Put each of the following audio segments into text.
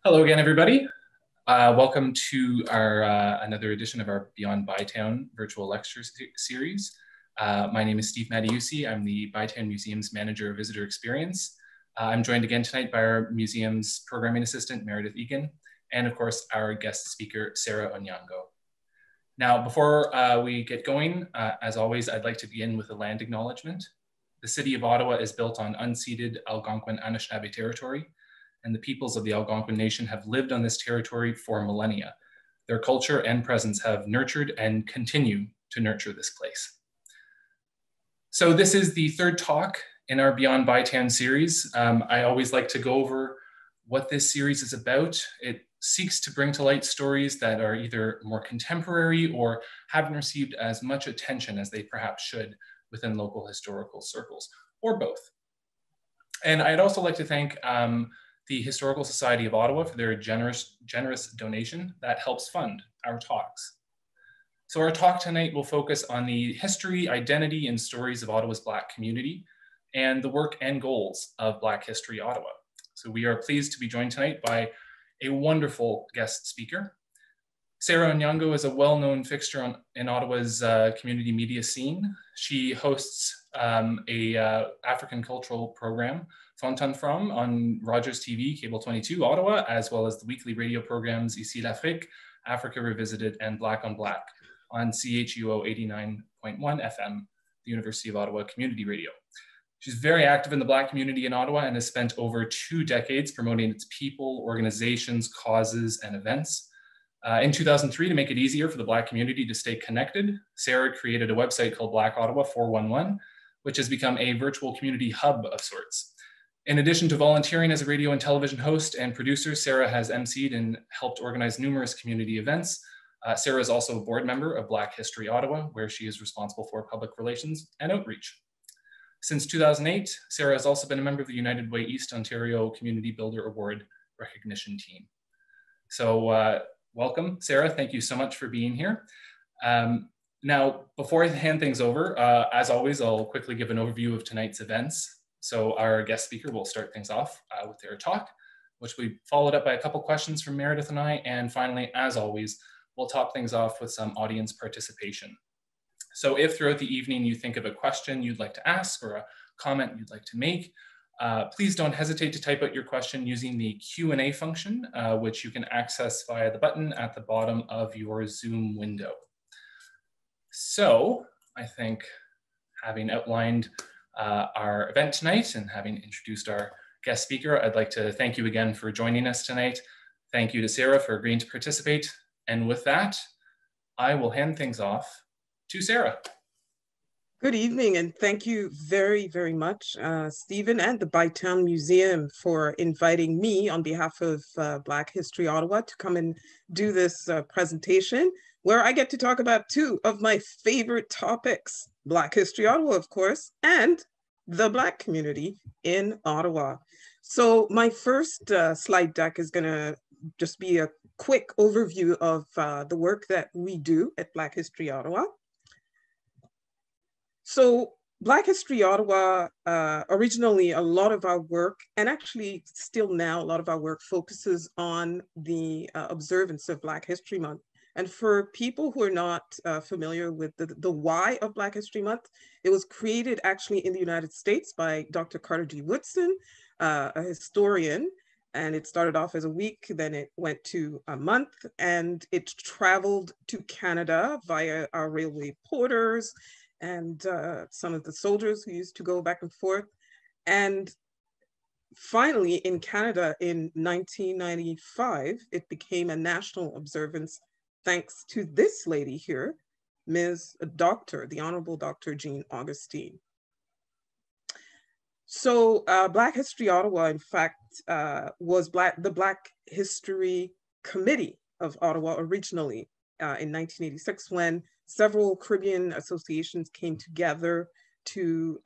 Hello again, everybody. Welcome to our another edition of our Beyond Bytown virtual lecture series. My name is Steve Madiusi. I'm the Bytown Museum's Manager of Visitor Experience. I'm joined again tonight by our museum's programming assistant, Meredith Egan, and of course, our guest speaker, Sarah Onyango. Now, before we get going, as always, I'd like to begin with a land acknowledgement. The city of Ottawa is built on unceded Algonquin Anishinaabe territory, and the peoples of the Algonquin Nation have lived on this territory for millennia. Their culture and presence have nurtured and continue to nurture this place. So this is the third talk in our Beyond Bytown series. I always like to go over what this series is about. It seeks to bring to light stories that are either more contemporary or haven't received as much attention as they perhaps should within local historical circles, or both. And I'd also like to thank the Historical Society of Ottawa for their generous donation that helps fund our talks. So our talk tonight will focus on the history, identity, and stories of Ottawa's Black community and the work and goals of Black History Ottawa. So we are pleased to be joined tonight by a wonderful guest speaker. Sarah Onyango is a well-known fixture in Ottawa's community media scene. She hosts a African cultural program, Fontan From, on Rogers TV, Cable 22, Ottawa, as well as the weekly radio programs Ici l'Afrique, Africa Revisited, and Black on Black on CHUO 89.1 FM, the University of Ottawa Community Radio. She's very active in the Black community in Ottawa and has spent over 2 decades promoting its people, organizations, causes, and events. In 2003, to make it easier for the Black community to stay connected, Sarah created a website called Black Ottawa 411, which has become a virtual community hub of sorts. In addition to volunteering as a radio and television host and producer, Sarah has emceed and helped organize numerous community events. Sarah is also a board member of Black History Ottawa, where she is responsible for public relations and outreach. Since 2008, Sarah has also been a member of the United Way East Ontario Community Builder Award recognition team. So welcome, Sarah. Thank you so much for being here. Now, before I hand things over, as always, I'll quickly give an overview of tonight's events. So our guest speaker will start things off with their talk, which will be followed up by a couple questions from Meredith and I. And finally, as always, we'll top things off with some audience participation. So if throughout the evening you think of a question you'd like to ask or a comment you'd like to make, please don't hesitate to type out your question using the Q&A function, which you can access via the button at the bottom of your Zoom window. So I think, having outlined our event tonight and having introduced our guest speaker, I'd like to thank you again for joining us tonight. Thank you to Sarah for agreeing to participate. And with that, I will hand things off to Sarah. Good evening, and thank you very, very much, Stephen and the Bytown Museum, for inviting me on behalf of Black History Ottawa to come and do this presentation, where I get to talk about 2 of my favorite topics: Black History Ottawa, of course, and the Black community in Ottawa. So my first slide deck is gonna just be a quick overview of the work that we do at Black History Ottawa. So Black History Ottawa, originally a lot of our work, and actually still now a lot of our work, focuses on the observance of Black History Month. And for people who are not familiar with the why of Black History Month, it was created actually in the United States by Dr. Carter G. Woodson, a historian. And it started off as a week, then it went to a month, and it traveled to Canada via our railway porters and some of the soldiers who used to go back and forth. And finally, in Canada in 1995, it became a national observance thanks to this lady here, Ms. Dr., the Honorable Dr. Jean Augustine. So Black History Ottawa, in fact, was the Black History Committee of Ottawa originally in 1986, when several Caribbean associations came together to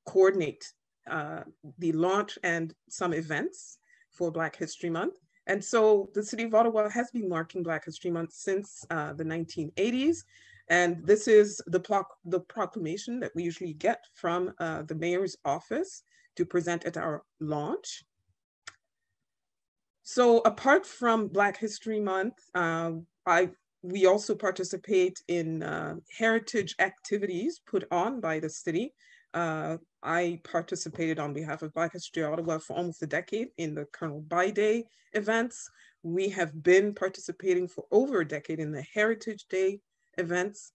coordinate the launch and some events for Black History Month. And so the City of Ottawa has been marking Black History Month since the 1980s. And this is the proclamation that we usually get from the mayor's office to present at our launch. So apart from Black History Month, we also participate in heritage activities put on by the city. I participated on behalf of Black History Ottawa for almost a decade in the Colonel By Day events. We have been participating for over a decade in the Heritage Day events.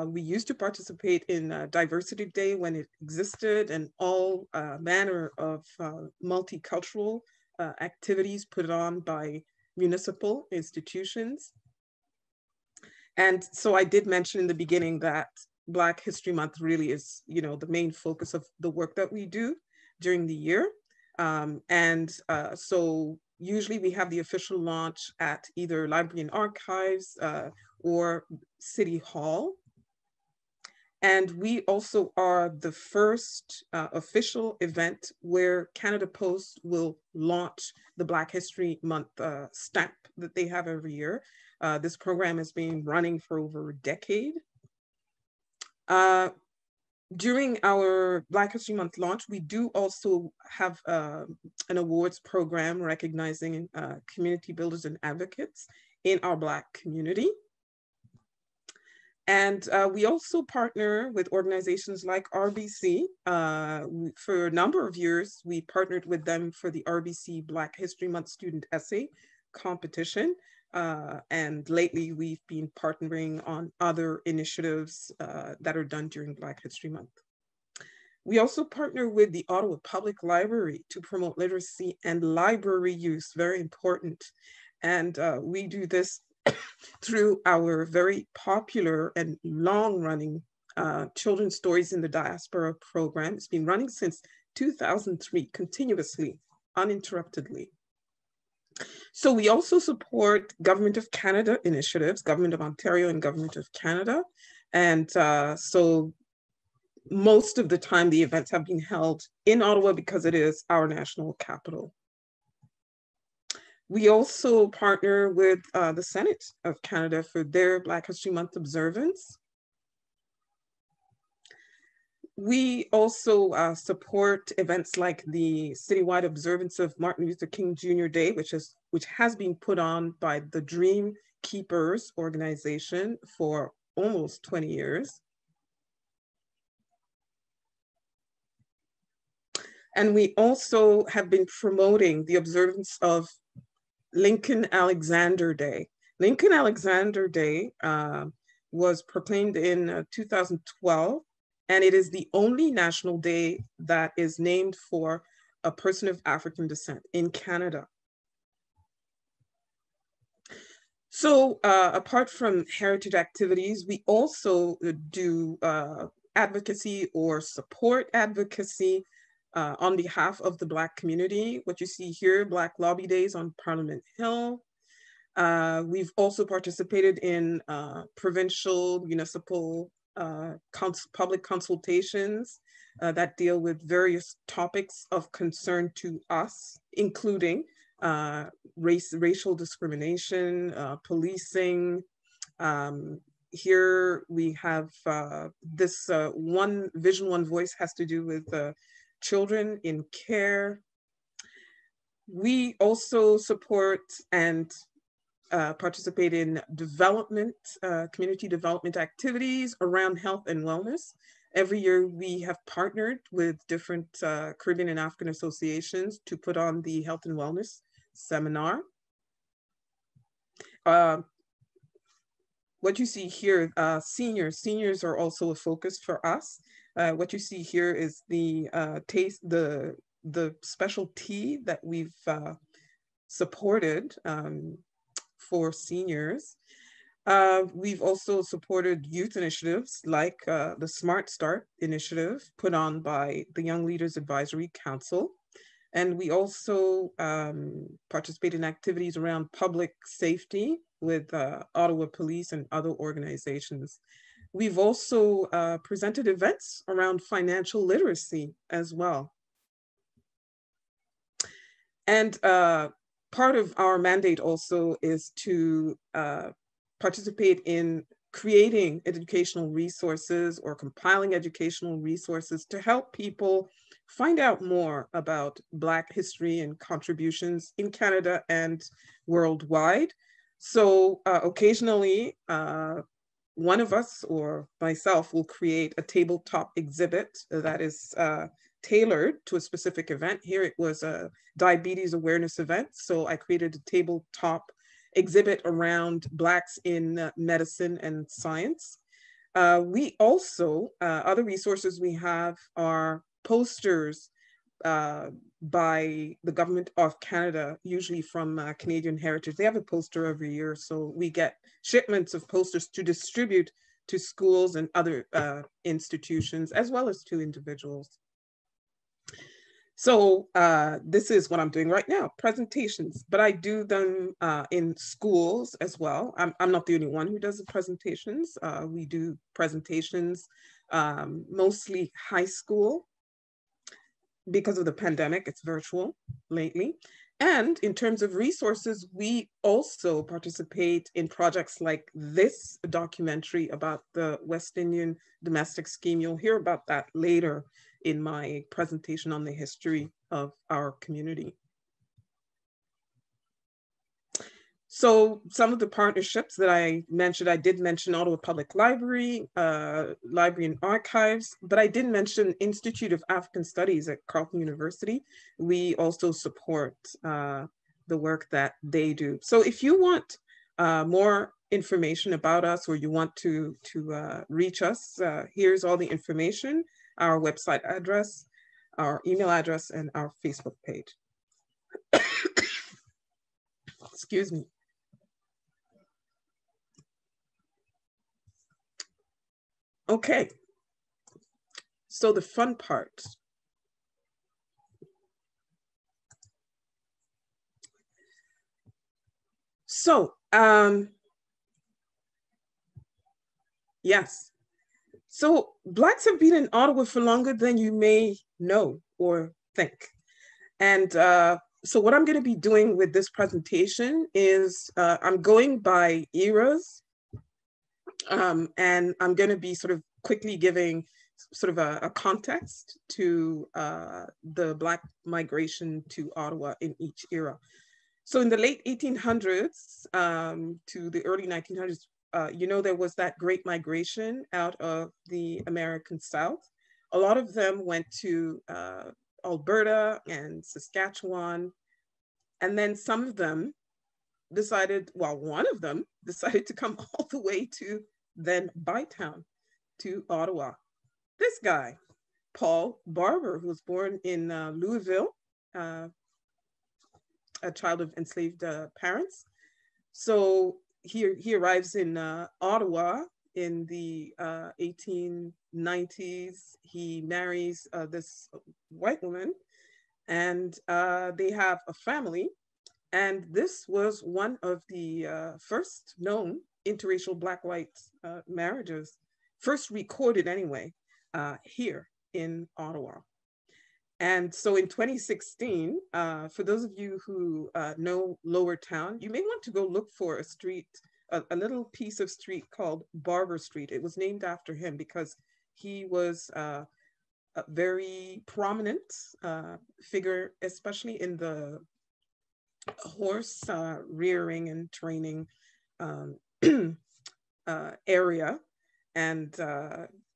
We used to participate in Diversity Day when it existed, and all manner of multicultural activities put on by municipal institutions. And so I did mention in the beginning that Black History Month really is, the main focus of the work that we do during the year. So usually we have the official launch at either Library and Archives or City Hall. And we also are the first official event where Canada Post will launch the Black History Month stamp that they have every year. This program has been running for over a decade. During our Black History Month launch, we do also have an awards program recognizing community builders and advocates in our Black community. And we also partner with organizations like RBC. For a number of years, we partnered with them for the RBC Black History Month Student Essay Competition. And lately, we've been partnering on other initiatives that are done during Black History Month. We also partner with the Ottawa Public Library to promote literacy and library use, very important. And we do this through our very popular and long-running Children's Stories in the Diaspora program. It's been running since 2003, continuously, uninterruptedly. So we also support Government of Canada initiatives, Government of Ontario and Government of Canada. And so most of the time, the events have been held in Ottawa because it is our national capital. We also partner with the Senate of Canada for their Black History Month observance. We also support events like the citywide observance of Martin Luther King Jr. Day, which has been put on by the Dream Keepers organization for almost 20 years. And we also have been promoting the observance of Lincoln Alexander Day. Lincoln Alexander Day was proclaimed in 2012, and it is the only national day that is named for a person of African descent in Canada. So apart from heritage activities, we also do advocacy or support advocacy on behalf of the Black community. What you see here, Black Lobby Days on Parliament Hill. We've also participated in provincial, municipal, public consultations that deal with various topics of concern to us, including racial discrimination, policing. Here we have this one Vision One Voice has to do with children in care. We also support and participate in development, community development activities around health and wellness. Every year we have partnered with different Caribbean and African associations to put on the health and wellness seminar. What you see here, seniors are also a focus for us. What you see here is the the special tea that we've supported for seniors. We've also supported youth initiatives like the Smart Start initiative put on by the Young Leaders Advisory Council. And we also participate in activities around public safety with Ottawa Police and other organizations. We've also presented events around financial literacy as well. And part of our mandate also is to participate in creating educational resources or compiling educational resources to help people find out more about Black history and contributions in Canada and worldwide. So occasionally, one of us or myself will create a tabletop exhibit that is tailored to a specific event. Here it was a diabetes awareness event. So I created a tabletop exhibit around Blacks in medicine and science. We also, other resources we have are posters by the government of Canada, usually from Canadian Heritage. They have a poster every year, so we get shipments of posters to distribute to schools and other institutions, as well as to individuals. So this is what I'm doing right now, presentations, but I do them in schools as well. I'm not the only one who does the presentations. We do presentations, mostly high school. Because of the pandemic, it's virtual lately. And in terms of resources, we also participate in projects like this documentary about the West Indian domestic scheme. You'll hear about that later in my presentation on the history of our community. So some of the partnerships that I mentioned, I did mention Ottawa Public Library, Library and Archives, but I did mention Institute of African Studies at Carleton University. We also support the work that they do. So if you want more information about us or you want to reach us, here's all the information, our website address, our email address, and our Facebook page. Excuse me. Okay, so the fun part. So, yes. So Blacks have been in Ottawa for longer than you may know or think. And so what I'm going to be doing with this presentation is I'm going by eras. And I'm going to be sort of quickly giving sort of a context to the Black migration to Ottawa in each era. So in the late 1800s to the early 1900s, you know, there was that great migration out of the American South. A lot of them went to Alberta and Saskatchewan. And then some of them decided, well, one of them decided to come all the way to then Bytown, to Ottawa. This guy, Paul Barber, who was born in Louisville, a child of enslaved parents. So he arrives in Ottawa in the 1890s. He marries this white woman, and they have a family. And this was one of the first known interracial Black-white marriages, first recorded anyway, here in Ottawa. And so in 2016, for those of you who know Lower Town, you may want to go look for a street, a little piece of street called Barber Street. It was named after him because he was a very prominent figure, especially in the horse rearing and training area. And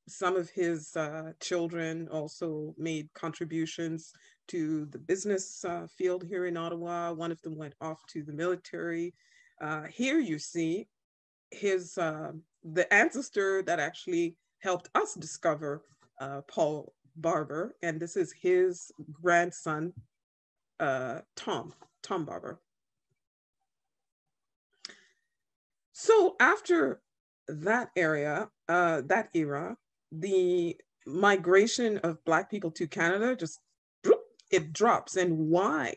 some of his children also made contributions to the business field here in Ottawa. One of them went off to the military. Here you see his the ancestor that actually helped us discover Paul Barber, and this is his grandson, Tom Barber. So after that era, the migration of Black people to Canada just, it drops. And why?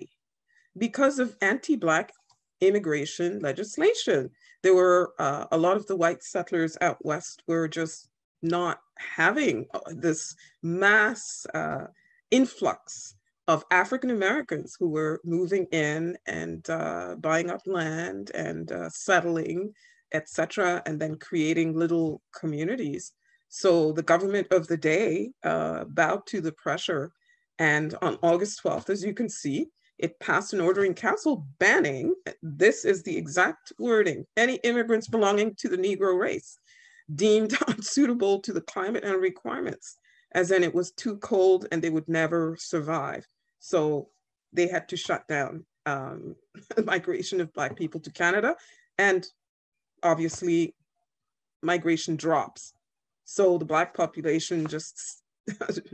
Because of anti-Black immigration legislation. There were a lot of the white settlers out west were just not having this mass influx of African Americans who were moving in and buying up land and settling, etc., and then creating little communities. So the government of the day bowed to the pressure And on August 12th, as you can see, it passed an order in council banning, this is the exact wording, any immigrants belonging to the Negro race deemed unsuitable to the climate and requirements, as in it was too cold and they would never survive. So they had to shut down the migration of Black people to Canada, and obviously migration drops. So the Black population just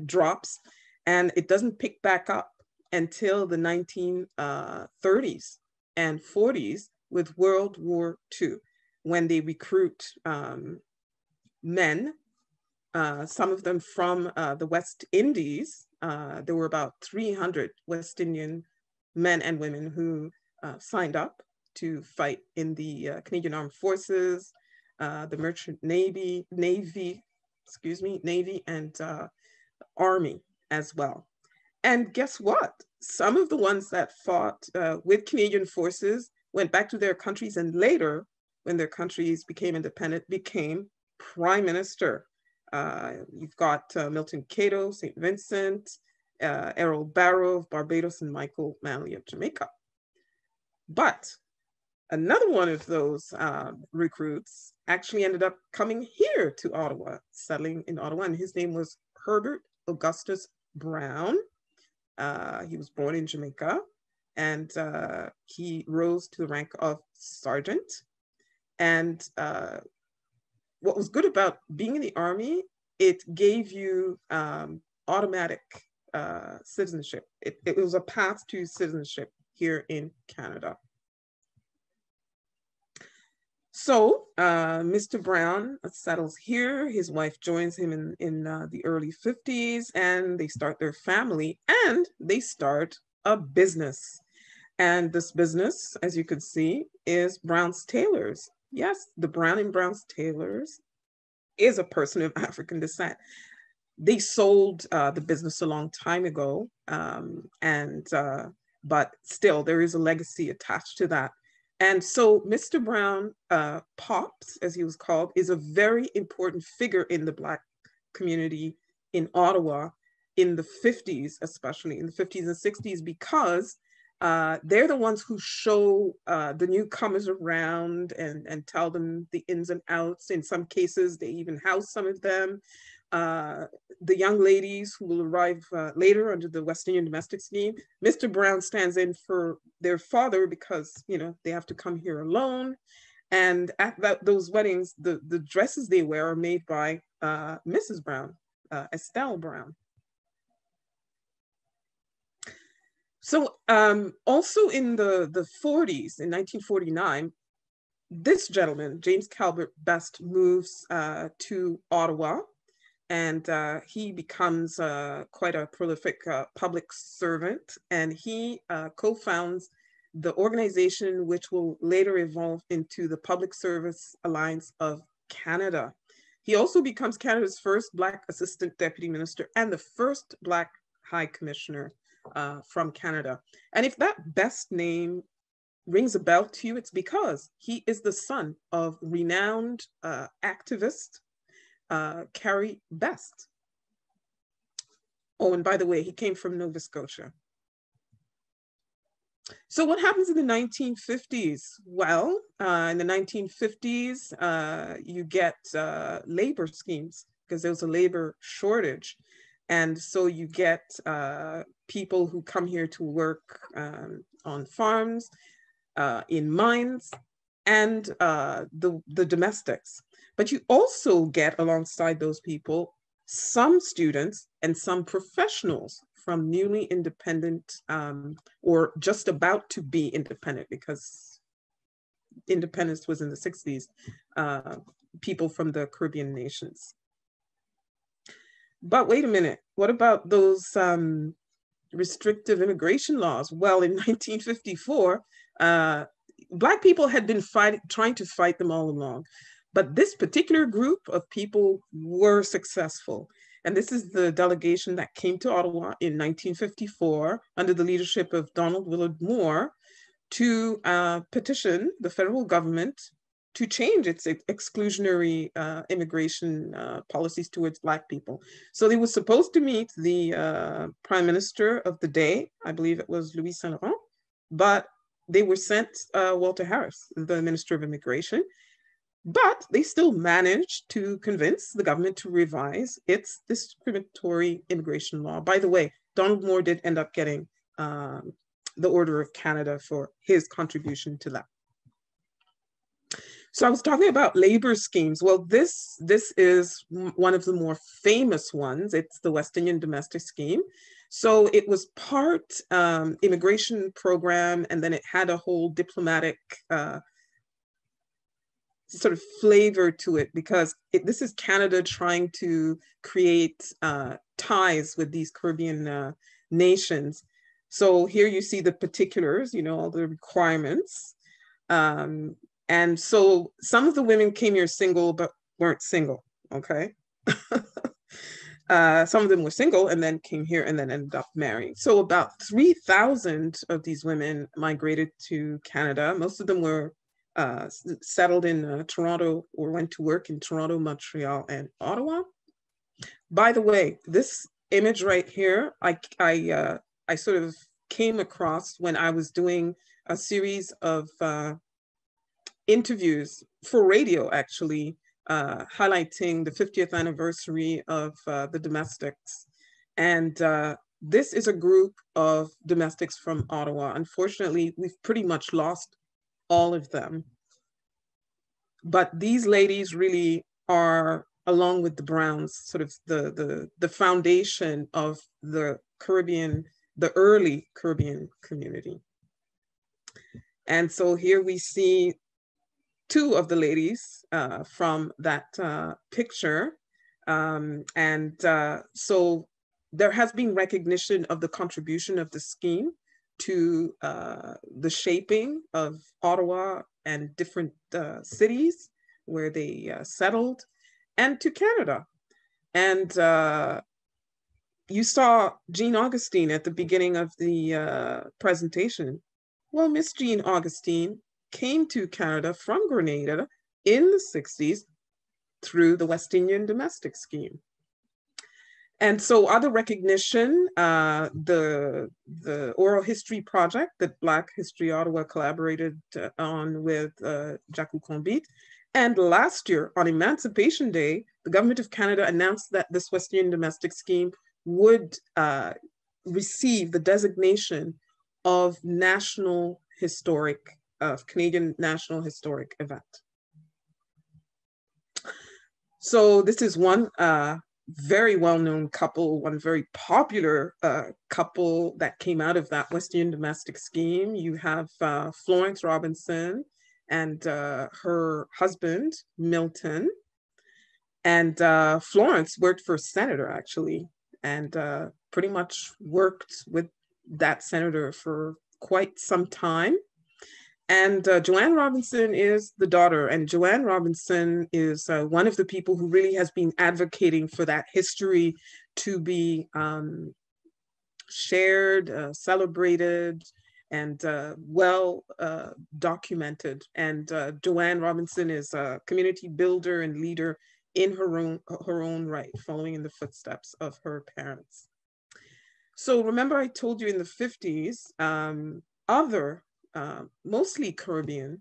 drops, and it doesn't pick back up until the 1930s and 40s with World War II, when they recruit men, some of them from the West Indies. There were about 300 West Indian men and women who signed up to fight in the Canadian Armed Forces, the Merchant Navy, and Army as well. And guess what? Some of the ones that fought with Canadian forces went back to their countries, and later, when their countries became independent, became prime minister. You've got Milton Cato, St. Vincent, Errol Barrow of Barbados, and Michael Manley of Jamaica. But another one of those recruits actually ended up coming here to Ottawa, settling in Ottawa, and his name was Herbert Augustus Brown. He was born in Jamaica, and he rose to the rank of sergeant. And what was good about being in the Army, it gave you automatic citizenship. It was a path to citizenship here in Canada. So Mr. Brown settles here. His wife joins him in the early 50s, and they start their family, and they start a business. And this business, as you can see, is Brown's Tailors. Yes, the Brown and Brown's Tailors is a person of African descent. They sold the business a long time ago, but still there is a legacy attached to that. And so Mr. Brown, Pops, as he was called, is a very important figure in the Black community in Ottawa in the 50s, especially in the 50s and 60s, because they're the ones who show the newcomers around and tell them the ins and outs. In some cases, they even house some of them. The young ladies who will arrive later under the West Indian domestic scheme, Mr. Brown stands in for their father because, you know, they have to come here alone. And at those weddings, the dresses they wear are made by Mrs. Brown, Estelle Brown. So also in the 40s, in 1949, this gentleman, James Calvert Best, moves to Ottawa, and he becomes quite a prolific public servant, and he co-founds the organization which will later evolve into the Public Service Alliance of Canada. He also becomes Canada's first Black Assistant Deputy Minister and the first Black High Commissioner from Canada. And if that Best name rings a bell to you, it's because he is the son of renowned activist Carrie Best. Oh, and by the way, he came from Nova Scotia. So what happens in the 1950s? Well, in the 1950s, you get labor schemes because there was a labor shortage. And so you get people who come here to work on farms, in mines, and the domestics. But you also get, alongside those people, some students and some professionals from newly independent or just about to be independent, because independence was in the 60s, people from the Caribbean nations. But wait a minute, what about those restrictive immigration laws? Well, in 1954, Black people had been trying to fight them all along. But this particular group of people were successful. And this is the delegation that came to Ottawa in 1954 under the leadership of Donald Willard Moore to petition the federal government to change its exclusionary immigration policies towards Black people. So they were supposed to meet the prime minister of the day, I believe it was Louis Saint Laurent, but they were sent Walter Harris, the Minister of Immigration. But they still managed to convince the government to revise its discriminatory immigration law. By the way, Donald Moore did end up getting the Order of Canada for his contribution to that. So I was talking about labor schemes. Well, this is one of the more famous ones. It's the West Indian Domestic Scheme. So it was part immigration program, and then it had a whole diplomatic sort of flavor to it, because this is Canada trying to create ties with these Caribbean nations. So here you see the particulars, you know, all the requirements. And so some of the women came here single, but weren't single, okay? Some of them were single and then came here and then ended up marrying. So about 3,000 of these women migrated to Canada. Most of them were settled in Toronto or went to work in Toronto, Montreal, and Ottawa. By the way, this image right here, I sort of came across when I was doing a series of interviews for radio, actually, highlighting the 50th anniversary of the domestics. And this is a group of domestics from Ottawa. Unfortunately, we've pretty much lost all of them. But these ladies really are, along with the Browns, sort of the foundation of the Caribbean, the early Caribbean community. And so here we see two of the ladies from that picture. So there has been recognition of the contribution of the scheme to the shaping of Ottawa and different cities where they settled, and to Canada. And you saw Jean Augustine at the beginning of the presentation. Well, Miss Jean Augustine came to Canada from Grenada in the 60s through the West Indian Domestic Scheme. And so other recognition, the oral history project that Black History Ottawa collaborated on with Jacques Combit. And last year on Emancipation Day, the Government of Canada announced that this West Indian Domestic Scheme would receive the designation of National Historic, Canadian National Historic Event. So this is one very well-known couple, one very popular couple that came out of that West Indian Domestic Scheme. You have Florence Robinson and her husband, Milton. And Florence worked for a senator, actually, and pretty much worked with that senator for quite some time. And Joanne Robinson is the daughter, and Joanne Robinson is one of the people who really has been advocating for that history to be shared, celebrated, and well documented. And Joanne Robinson is a community builder and leader in her own right, following in the footsteps of her parents. So remember, I told you in the 50s, other mostly Caribbean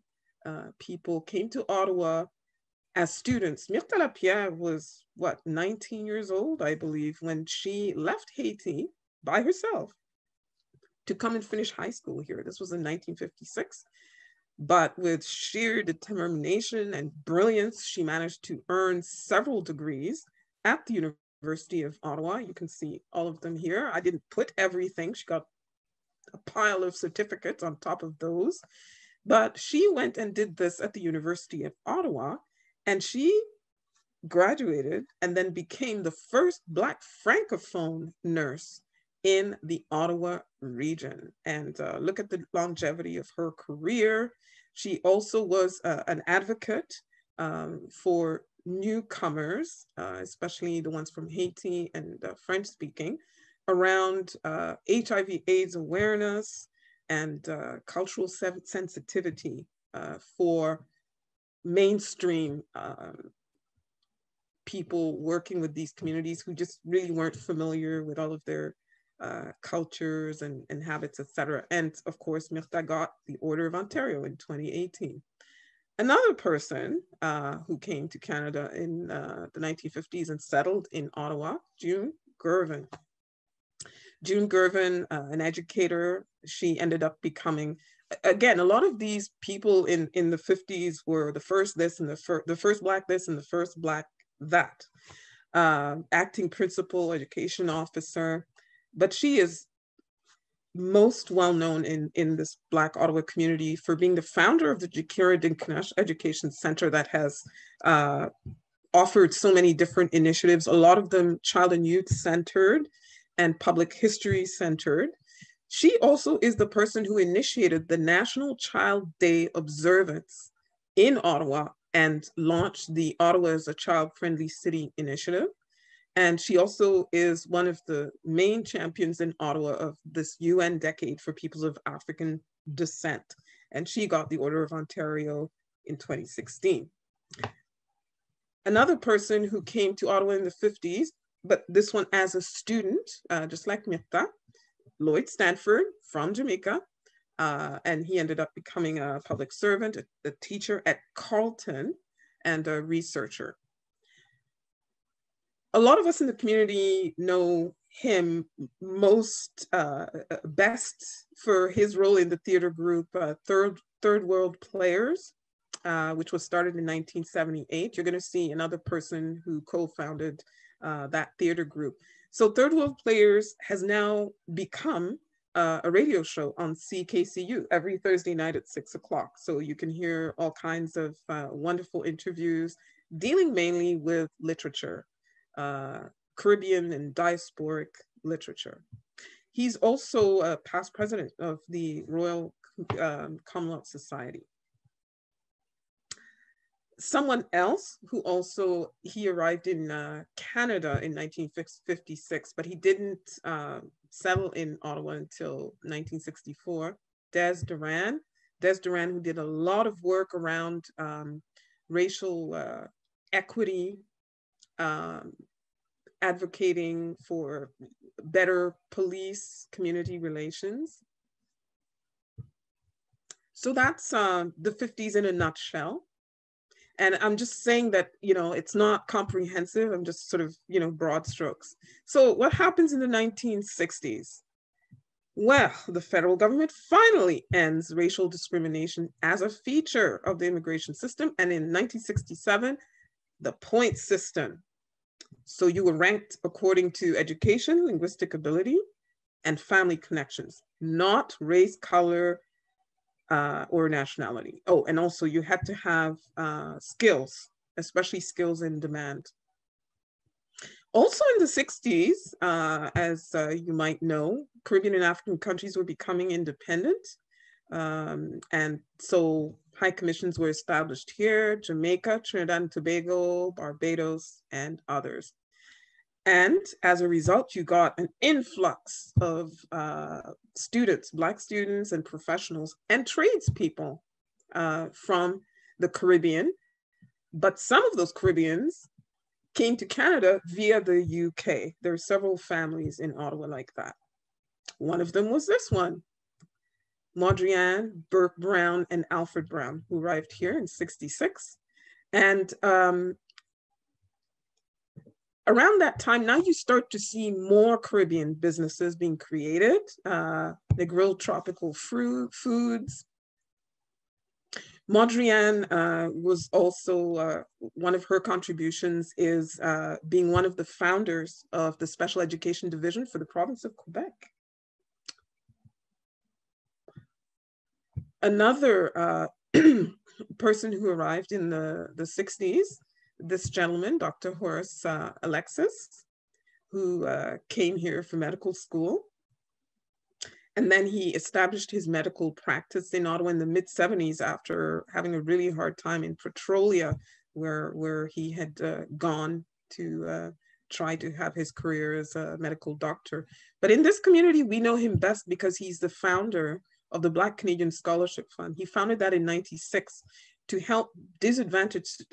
people came to Ottawa as students. Myrtle Lapierre was, what, 19 years old, I believe, when she left Haiti by herself to come and finish high school here. This was in 1956. But with sheer determination and brilliance, she managed to earn several degrees at the University of Ottawa. You can see all of them here. I didn't put everything. She got a pile of certificates on top of those. But she went and did this at the University of Ottawa, and she graduated and then became the first Black Francophone nurse in the Ottawa region. And look at the longevity of her career. She also was an advocate for newcomers, especially the ones from Haiti and French speaking, around HIV/AIDS awareness and cultural sensitivity for mainstream people working with these communities who just really weren't familiar with all of their cultures and habits, etc. And of course, Myrta got the Order of Ontario in 2018. Another person who came to Canada in the 1950s and settled in Ottawa, June Gervin. June Gervin, an educator, she ended up becoming, again, a lot of these people in the 50s were the first this and the first Black this and the first Black that. Acting principal, education officer, but she is most well known in this Black Ottawa community for being the founder of the Jikira Dinkinesh Education Center that has offered so many different initiatives, a lot of them child and youth centered and public history centered. She also is the person who initiated the National Child Day observance in Ottawa and launched the Ottawa as a Child-Friendly City initiative. And she also is one of the main champions in Ottawa of this UN Decade for Peoples of African Descent. And she got the Order of Ontario in 2016. Another person who came to Ottawa in the 50s, but this one as a student, just like Myrta, Lloyd Stanford from Jamaica, and he ended up becoming a public servant, a teacher at Carleton, and a researcher. A lot of us in the community know him most best for his role in the theater group Third World Players, which was started in 1978. You're going to see another person who co-founded that theater group. So Third World Players has now become a radio show on CKCU every Thursday night at 6 o'clock. So you can hear all kinds of wonderful interviews dealing mainly with literature, Caribbean and diasporic literature. He's also a past president of the Royal Commonwealth Society. Someone else who also, he arrived in Canada in 1956, but he didn't settle in Ottawa until 1964, Des Duran. Des Duran, who did a lot of work around racial equity, advocating for better police community relations. So that's the 50s in a nutshell. And I'm just saying that, you know, it's not comprehensive. I'm just sort of, you know, broad strokes. So what happens in the 1960s? Well, the federal government finally ends racial discrimination as a feature of the immigration system. And in 1967, the point system. So you were ranked according to education, linguistic ability, and family connections, not race, color, or nationality. Oh, and also you had to have skills, especially skills in demand. Also in the 60s, as you might know, Caribbean and African countries were becoming independent. And so high commissions were established here, Jamaica, Trinidad and Tobago, Barbados, and others. And as a result, you got an influx of students, Black students and professionals and tradespeople from the Caribbean. But some of those Caribbeans came to Canada via the UK. There are several families in Ottawa like that. One of them was this one, Maudrian, Burke Brown, and Alfred Brown, who arrived here in 66. And around that time, now you start to see more Caribbean businesses being created. They grill tropical foods. Maudrian was also, one of her contributions is being one of the founders of the Special Education Division for the province of Quebec. Another person who arrived in the 60s, this gentleman, Dr. Horace Alexis, who came here for medical school. And then he established his medical practice in Ottawa in the mid-70s after having a really hard time in Petrolia, where he had gone to try to have his career as a medical doctor. But in this community, we know him best because he's the founder of the Black Canadian Scholarship Fund. He founded that in '96. to help disadvantaged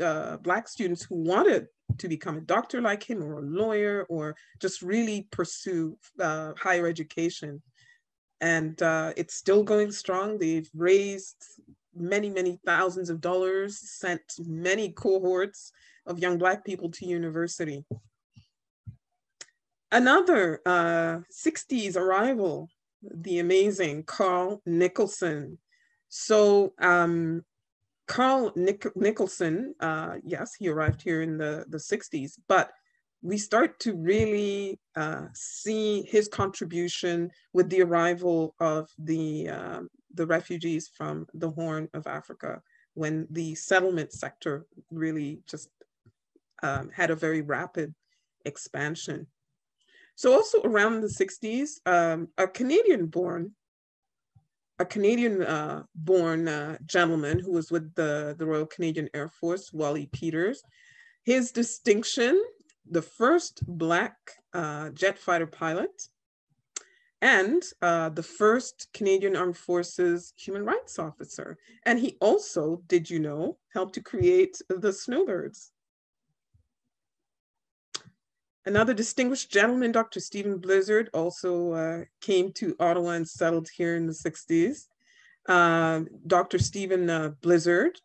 Black students who wanted to become a doctor like him, or a lawyer, or just really pursue higher education. And it's still going strong. They've raised many, many thousands of dollars, sent many cohorts of young Black people to university. Another 60s arrival, the amazing Carl Nicholson. So Carl Nicholson, yes, he arrived here in the 60s, but we start to really see his contribution with the arrival of the refugees from the Horn of Africa, when the settlement sector really just had a very rapid expansion. So also around the 60s, a Canadian-born gentleman who was with the Royal Canadian Air Force, Wally Peters, his distinction, the first Black jet fighter pilot, and the first Canadian Armed Forces human rights officer. And he also, did you know, helped to create the Snowbirds. Another distinguished gentleman, Dr. Stephen Blizzard, also came to Ottawa and settled here in the 60s. Dr. Stephen Blizzard,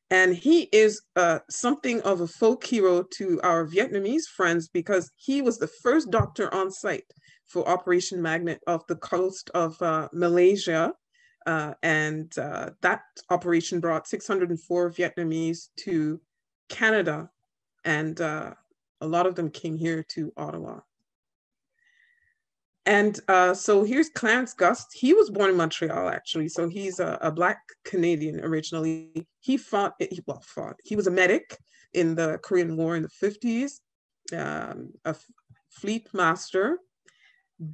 and he is something of a folk hero to our Vietnamese friends, because he was the first doctor on site for Operation Magnet off the coast of Malaysia. And that operation brought 604 Vietnamese to Canada, and a lot of them came here to Ottawa. And so here's Clarence Gust. He was born in Montreal, actually. So he's a Black Canadian originally. He he was a medic in the Korean War in the 50s, a fleet master.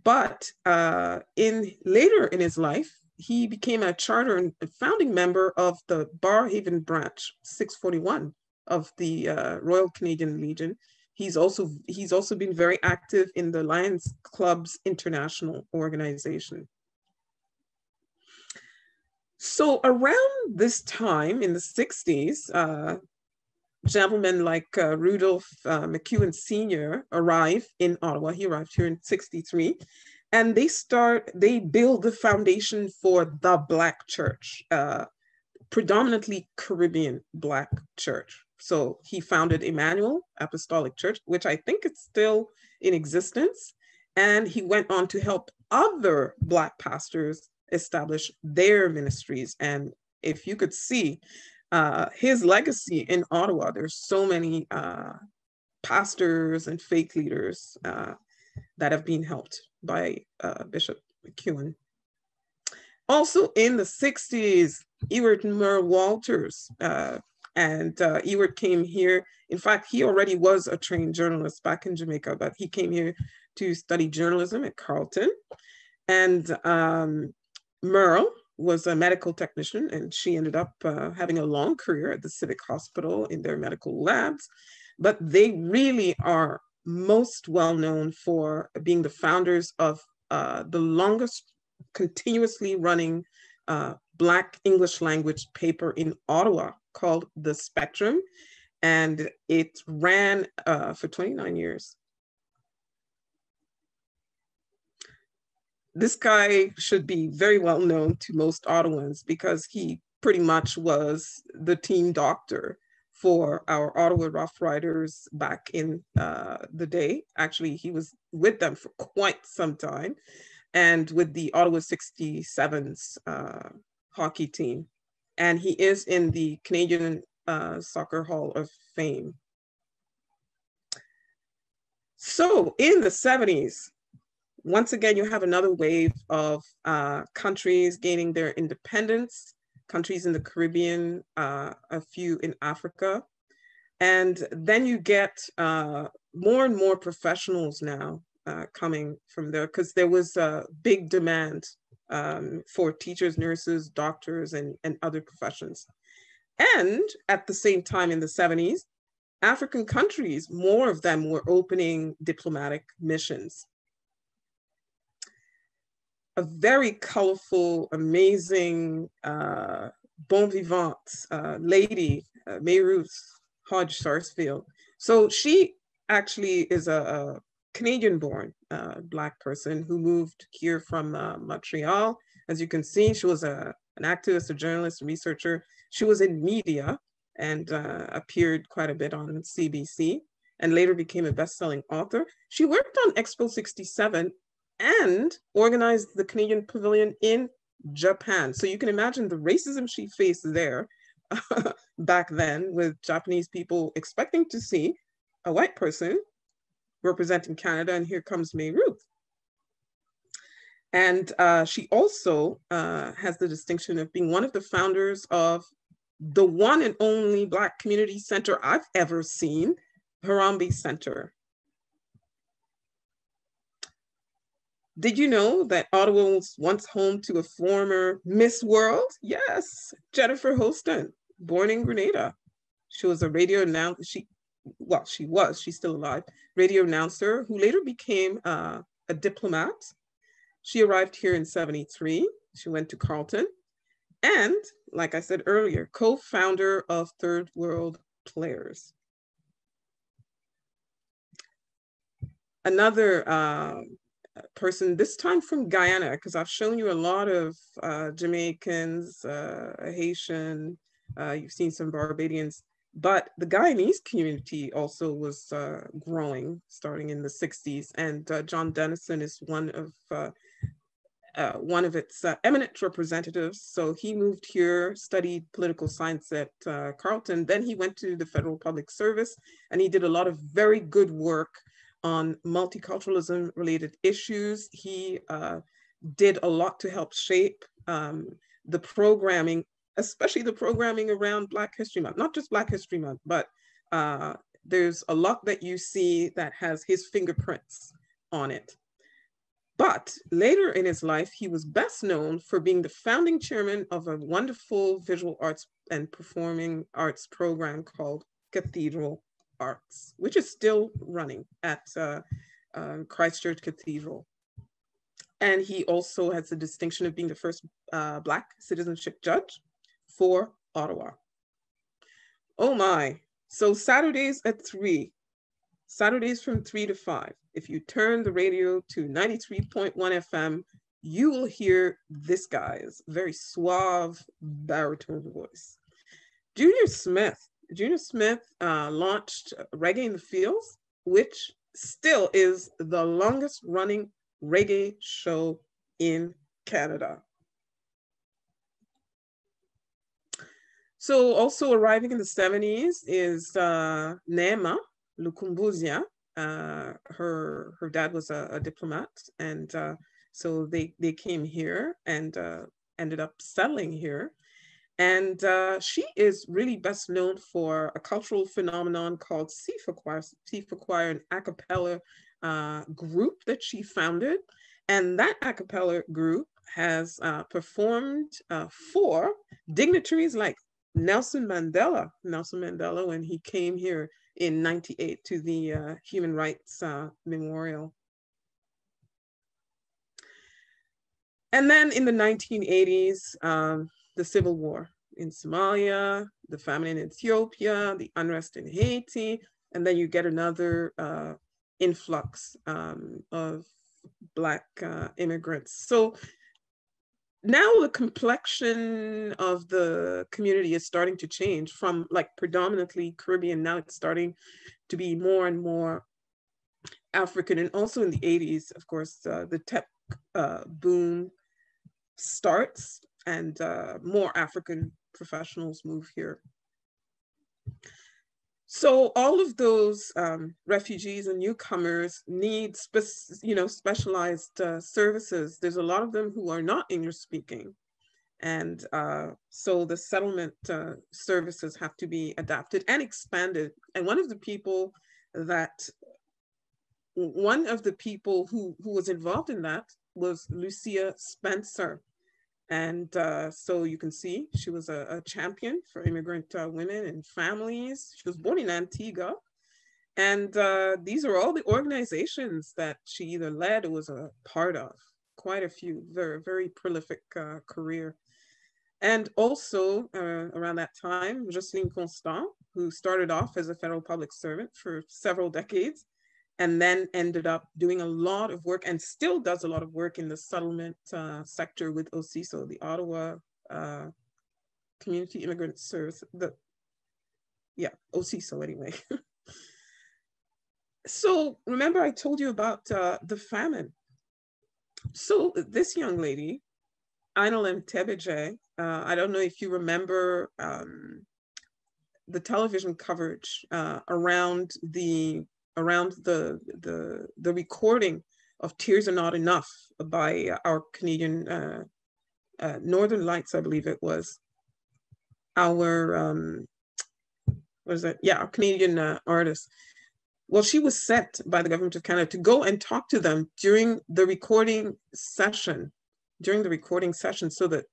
But later in his life, he became a charter and founding member of the Barrhaven branch, 641 of the Royal Canadian Legion. He's also been very active in the Lions Club's international organization. So around this time in the 60s, gentlemen like Rudolph McEwen Sr. arrive in Ottawa. He arrived here in 63. And they build the foundation for the Black church, predominantly Caribbean Black church. So he founded Emmanuel Apostolic Church, which I think it's still in existence. And he went on to help other Black pastors establish their ministries. And if you could see his legacy in Ottawa, there's so many pastors and faith leaders that have been helped by Bishop McEwen. Also in the 60s, Ewart and Merle Walters, and Ewart came here. In fact, he already was a trained journalist back in Jamaica, but he came here to study journalism at Carleton. And Merle was a medical technician, and she ended up having a long career at the Civic Hospital in their medical labs. But they really are most well known for being the founders of the longest continuously running Black English language paper in Ottawa called The Spectrum, and it ran for 29 years. This guy should be very well known to most Ottawans because he pretty much was the team doctor for our Ottawa Rough Riders back in the day. Actually, he was with them for quite some time, and with the Ottawa 67s hockey team. And he is in the Canadian Soccer Hall of Fame. So in the 70s, once again, you have another wave of countries gaining their independence, countries in the Caribbean, a few in Africa. And then you get more and more professionals now coming from there, because there was a big demand for teachers, nurses, doctors, and other professions. And at the same time in the 70s, African countries, more of them were opening diplomatic missions. A very colorful, amazing bon vivant lady, May Ruth Hodge Sarsfield. So she actually is a Canadian-born Black person who moved here from Montreal. As you can see, she was an activist, a journalist, a researcher. She was in media and appeared quite a bit on CBC and later became a best-selling author. She worked on Expo 67 and organized the Canadian Pavilion in Japan. So you can imagine the racism she faced there back then, with Japanese people expecting to see a white person representing Canada, and here comes May Ruth. And she also has the distinction of being one of the founders of the one and only Black community center I've ever seen, Harambee Center. Did you know that Ottawa was once home to a former Miss World? Yes, Jennifer Hostin, born in Grenada. She was a radio announcer. She's still alive, radio announcer who later became a diplomat. She arrived here in 73. She went to Carleton. And like I said earlier, co-founder of Third World Players. Another person, this time from Guyana, because I've shown you a lot of Jamaicans, Haitian, you've seen some Barbadians, but the Guyanese community also was growing starting in the 60s. And John Dennison is one of its eminent representatives. So he moved here, studied political science at Carleton. Then he went to the Federal Public Service and he did a lot of very good work on multiculturalism related issues. He did a lot to help shape the programming, especially the programming around Black History Month, not just Black History Month, but there's a lot that you see that has his fingerprints on it. But later in his life, he was best known for being the founding chairman of a wonderful visual arts and performing arts program called Cathedral Arts, which is still running at Christchurch Cathedral. And he also has the distinction of being the first Black citizenship judge for Ottawa. Oh my, so Saturdays at 3, Saturdays from 3 to 5, if you turn the radio to 93.1 FM, you will hear this guy's very suave baritone voice. Junior Smith launched Reggae in the Fields, which still is the longest running reggae show in Canada. So also arriving in the 70s is Neema Lukumbuzia. Her dad was a diplomat, and so they came here and ended up settling here. And she is really best known for a cultural phenomenon called Sifa Choir, an a cappella group that she founded. And that a cappella group has performed for dignitaries like Nelson Mandela when he came here in '98 to the Human Rights Memorial. And then in the 1980s, the Civil War in Somalia, the famine in Ethiopia, the unrest in Haiti, and then you get another influx of Black immigrants. So now the complexion of the community is starting to change from like predominantly Caribbean. Now it's starting to be more and more African. And also in the 80s, of course, the tech boom starts and more African professionals move here. So all of those refugees and newcomers need specialized services. There's a lot of them who are not English speaking. And so the settlement services have to be adapted and expanded. And one of the people who was involved in that was Lucia Spencer. And so you can see she was a champion for immigrant women and families. She was born in Antigua. And these are all the organizations that she either led or was a part of. Quite a few, very, very prolific career. And also around that time, Jocelyne Constant, who started off as a federal public servant for several decades, and then ended up doing a lot of work and still does a lot of work in the settlement sector with OCISO, the Ottawa Community Immigrant Service, OCISO anyway. So remember I told you about the famine. So this young lady, Ainalem Tebeje, I don't know if you remember the television coverage around the recording of Tears Are Not Enough by our Canadian Northern Lights, I believe it was. Our our Canadian artist. Well, she was sent by the government of Canada to go and talk to them during the recording session, so that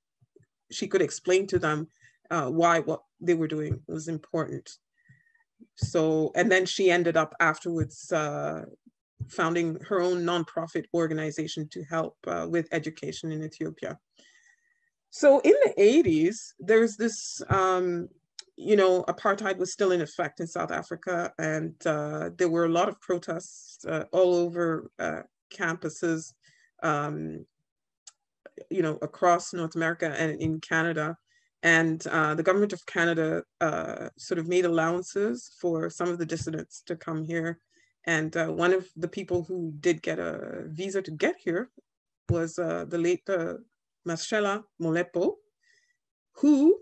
she could explain to them why what they were doing was important. So, and then she ended up afterwards founding her own nonprofit organization to help with education in Ethiopia. So in the 80s, there's this, apartheid was still in effect in South Africa, and there were a lot of protests all over campuses, across North America and in Canada. And the government of Canada sort of made allowances for some of the dissidents to come here. And one of the people who did get a visa to get here was the late Mashela Molepo, who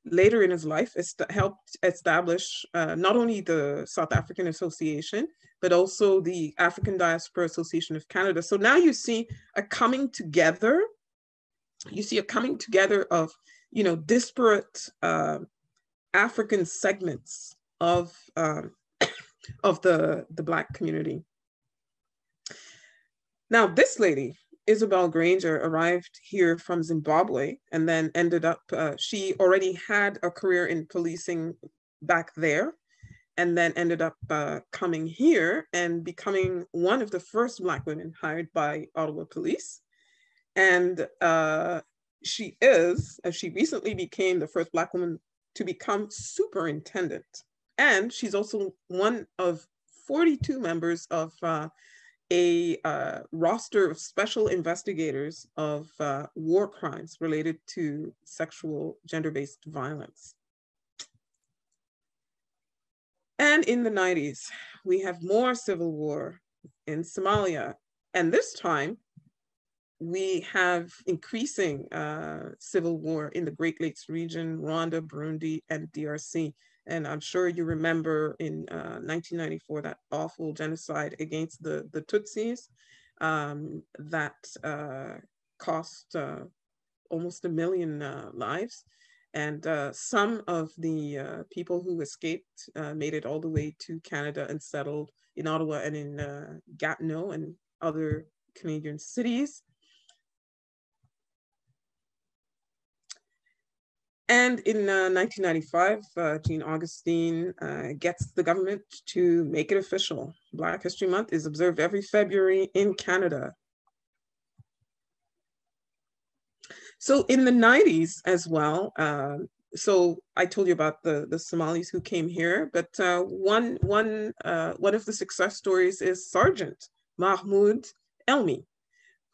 later in his life helped establish not only the South African Association, but also the African Diaspora Association of Canada. So now you see a coming together. You see a coming together of, disparate African segments of the Black community. Now, this lady, Isobel Granger, arrived here from Zimbabwe and then ended up, she already had a career in policing back there, and then ended up coming here and becoming one of the first Black women hired by Ottawa Police. And she recently became the first Black woman to become superintendent. And she's also one of 42 members of a roster of special investigators of war crimes related to sexual gender-based violence. And in the 90s, we have more civil war in Somalia. And this time, we have increasing civil war in the Great Lakes region, Rwanda, Burundi, and DRC. And I'm sure you remember in 1994, that awful genocide against the Tutsis that cost almost 1 million lives. And some of the people who escaped made it all the way to Canada and settled in Ottawa and in Gatineau and other Canadian cities. And in 1995, Jean Augustine gets the government to make it official. Black History Month is observed every February in Canada. So in the 90s as well, so I told you about the Somalis who came here, but one of the success stories is Sergeant Mahmoud Elmi,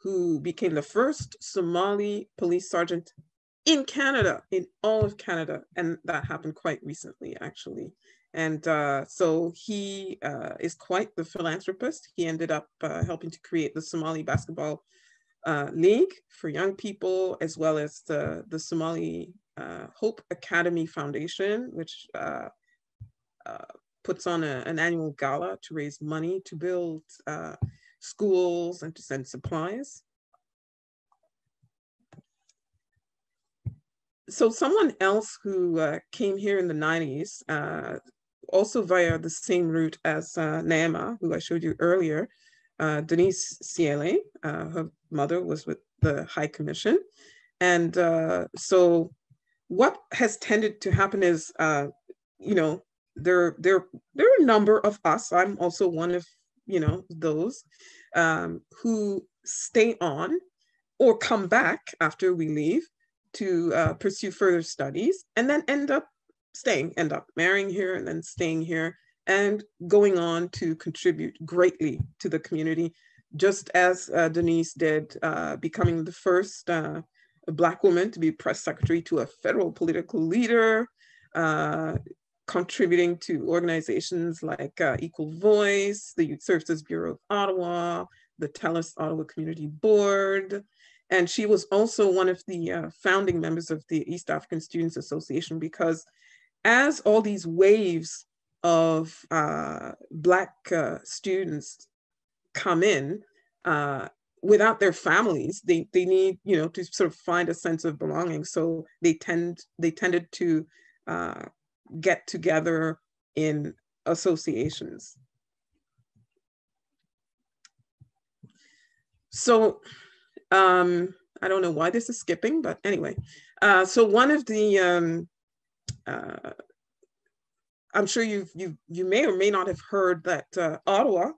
who became the first Somali police sergeant in Canada, in all of Canada. And that happened quite recently, actually. And so he is quite the philanthropist. He ended up helping to create the Somali Basketball League for young people, as well as the Somali Hope Academy Foundation, which puts on an annual gala to raise money to build schools and to send supplies. So someone else who came here in the 90s, also via the same route as Neema, who I showed you earlier, Denise Siele, her mother was with the High Commission. And so what has tended to happen is, there are a number of us, I'm also one of, those who stay on or come back after we leave, to pursue further studies, and then end up marrying here and then staying here and going on to contribute greatly to the community, just as Denise did, becoming the first Black woman to be press secretary to a federal political leader, contributing to organizations like Equal Voice, the Youth Services Bureau of Ottawa, the TELUS Ottawa Community Board. And she was also one of the founding members of the East African Students Association, because as all these waves of Black students come in, without their families, they need, you know, to sort of find a sense of belonging. So they tended to get together in associations. So I don't know why this is skipping, but anyway. So one of the I'm sure you may or may not have heard that Ottawa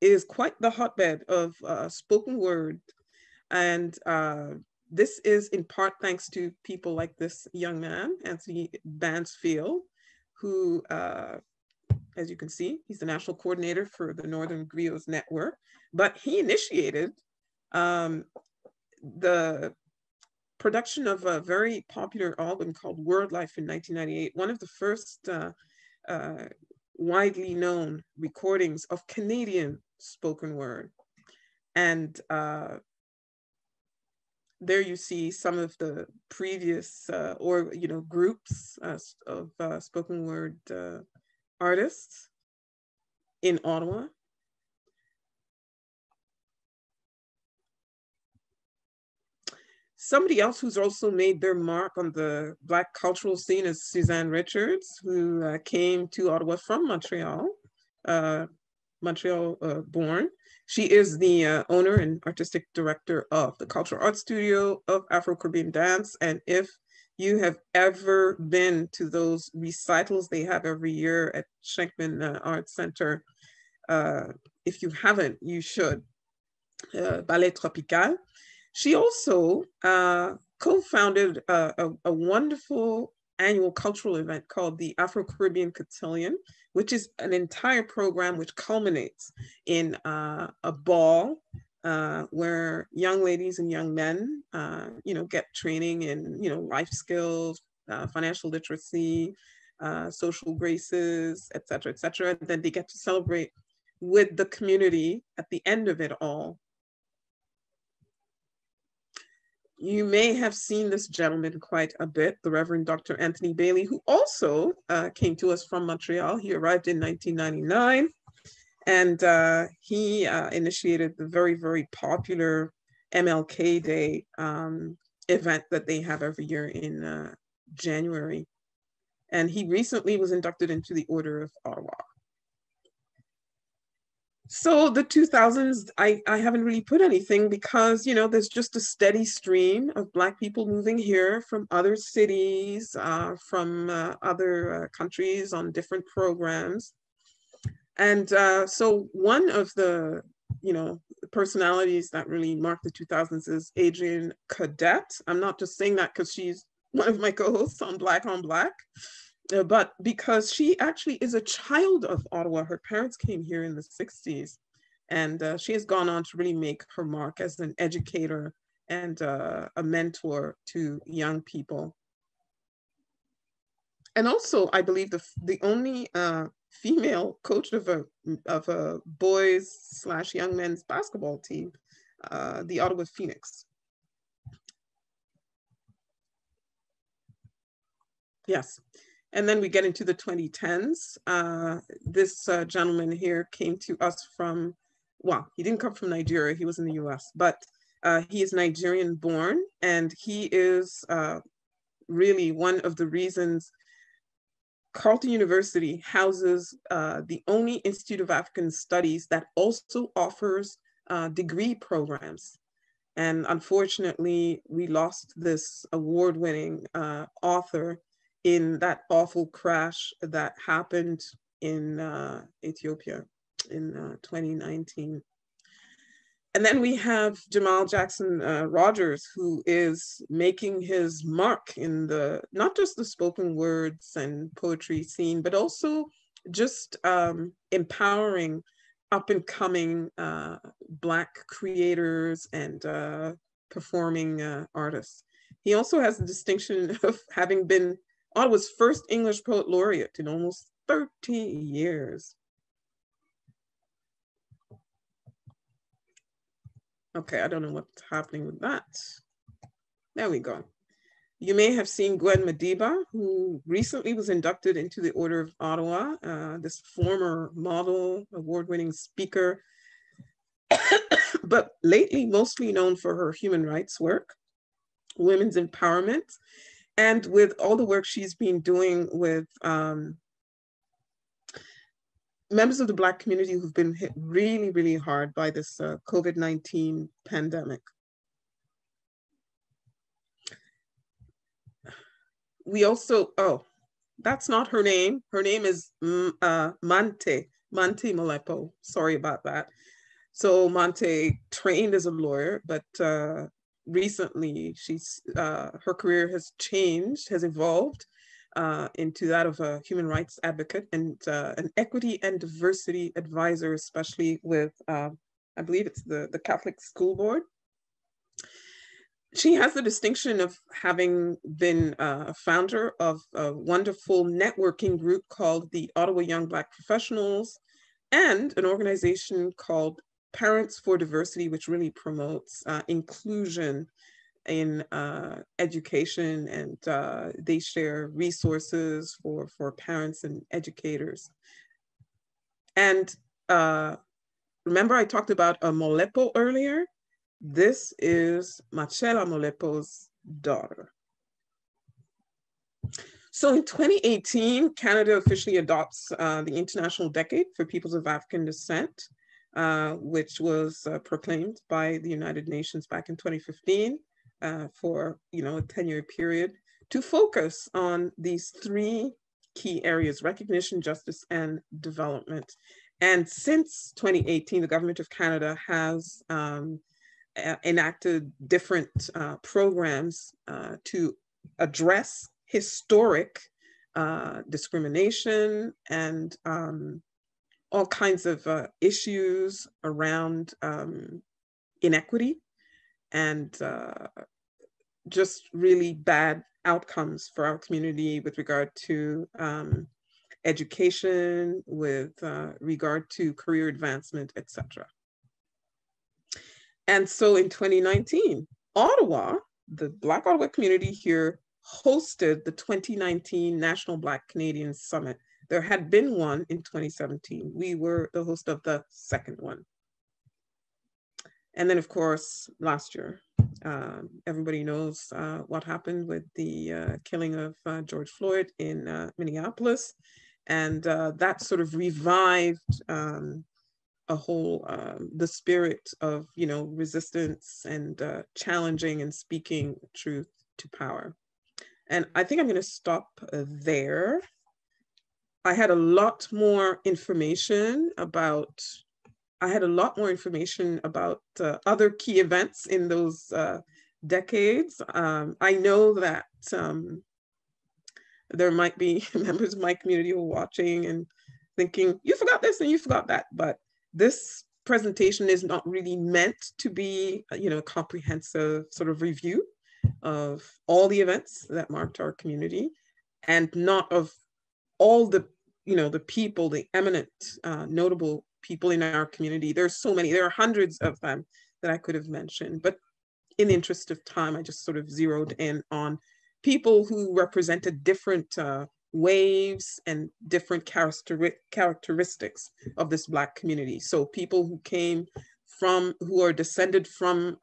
is quite the hotbed of spoken word. And this is in part thanks to people like this young man, Anthony Bansfield, who, as you can see, he's the national coordinator for the Northern Griots Network, but he initiated the production of a very popular album called Word Life in 1998, one of the first widely known recordings of Canadian spoken word. And there you see some of the previous groups of spoken word artists in Ottawa. Somebody else who's also made their mark on the Black cultural scene is Suzanne Richards, who came to Ottawa from Montreal, born. She is the owner and artistic director of the Cultural Arts Studio of Afro-Caribbean Dance. And if you have ever been to those recitals they have every year at Schenkman Arts Center, if you haven't, you should. Ballet Tropical. She also co-founded a wonderful annual cultural event called the Afro-Caribbean Cotillion, which is an entire program which culminates in a ball where young ladies and young men, get training in, life skills, financial literacy, social graces, et cetera, et cetera. And then they get to celebrate with the community at the end of it all. You may have seen this gentleman quite a bit, the Reverend Dr. Anthony Bailey, who also came to us from Montreal. He arrived in 1999, and he initiated the very, very popular MLK Day event that they have every year in January. And he recently was inducted into the Order of Ottawa. So the 2000s, I haven't really put anything because, there's just a steady stream of Black people moving here from other cities, from other countries on different programs. And so one of the, personalities that really marked the 2000s is Adrienne Cadet. I'm not just saying that because she's one of my co-hosts on Black, but because she actually is a child of Ottawa. Her parents came here in the 60s, and she has gone on to really make her mark as an educator and a mentor to young people. And also, I believe the only female coach of a boys/young men's basketball team, the Ottawa Phoenix. Yes. And then we get into the 2010s. This gentleman here came to us from, well, he didn't come from Nigeria, he was in the US, but he is Nigerian born, and he is really one of the reasons Carleton University houses the only Institute of African Studies that also offers degree programs. And unfortunately, we lost this award-winning author in that awful crash that happened in Ethiopia in 2019. And then we have Jamal Jackson Rogers, who is making his mark in the, not just the spoken words and poetry scene, but also just empowering up and coming Black creators and performing artists. He also has the distinction of having been Ottawa's first English poet laureate in almost 30 years. Okay, I don't know what's happening with that. There we go. You may have seen Gwen Madiba, who recently was inducted into the Order of Ottawa, this former model, award-winning speaker, but lately mostly known for her human rights work, women's empowerment, and with all the work she's been doing with members of the Black community who've been hit really, really hard by this COVID-19 pandemic. We also, oh, that's not her name. Her name is Mante Molepo. Sorry about that. So Mante trained as a lawyer, but recently her career has changed, has evolved into that of a human rights advocate and an equity and diversity advisor, especially with, I believe it's the Catholic School Board. She has the distinction of having been a founder of a wonderful networking group called the Ottawa Young Black Professionals and an organization called Parents for Diversity, which really promotes inclusion in education, and they share resources for parents and educators. And remember I talked about a Molepo earlier? This is Machela Molepo's daughter. So in 2018, Canada officially adopts the International Decade for Peoples of African Descent, which was proclaimed by the United Nations back in 2015 for a 10-year period to focus on these three key areas: recognition, justice, and development. And since 2018, the Government of Canada has enacted different programs to address historic discrimination and all kinds of issues around inequity and just really bad outcomes for our community with regard to education, with regard to career advancement, etc. And so in 2019, Ottawa, the Black Ottawa community here, hosted the 2019 National Black Canadian Summit. There had been one in 2017. We were the host of the second one. And then, of course, last year, everybody knows what happened with the killing of George Floyd in Minneapolis. And that sort of revived a whole, the spirit of, resistance and challenging and speaking truth to power. And I think I'm going to stop there. I had a lot more information about other key events in those decades. I know that there might be members of my community who are watching and thinking, you forgot this and you forgot that, but this presentation is not really meant to be, a comprehensive sort of review of all the events that marked our community, and not of all the, the people, the eminent, notable people in our community. There's so many, there are hundreds of them that I could have mentioned, but in the interest of time, I just sort of zeroed in on people who represented different waves and different characteristics of this Black community. So people who are descended from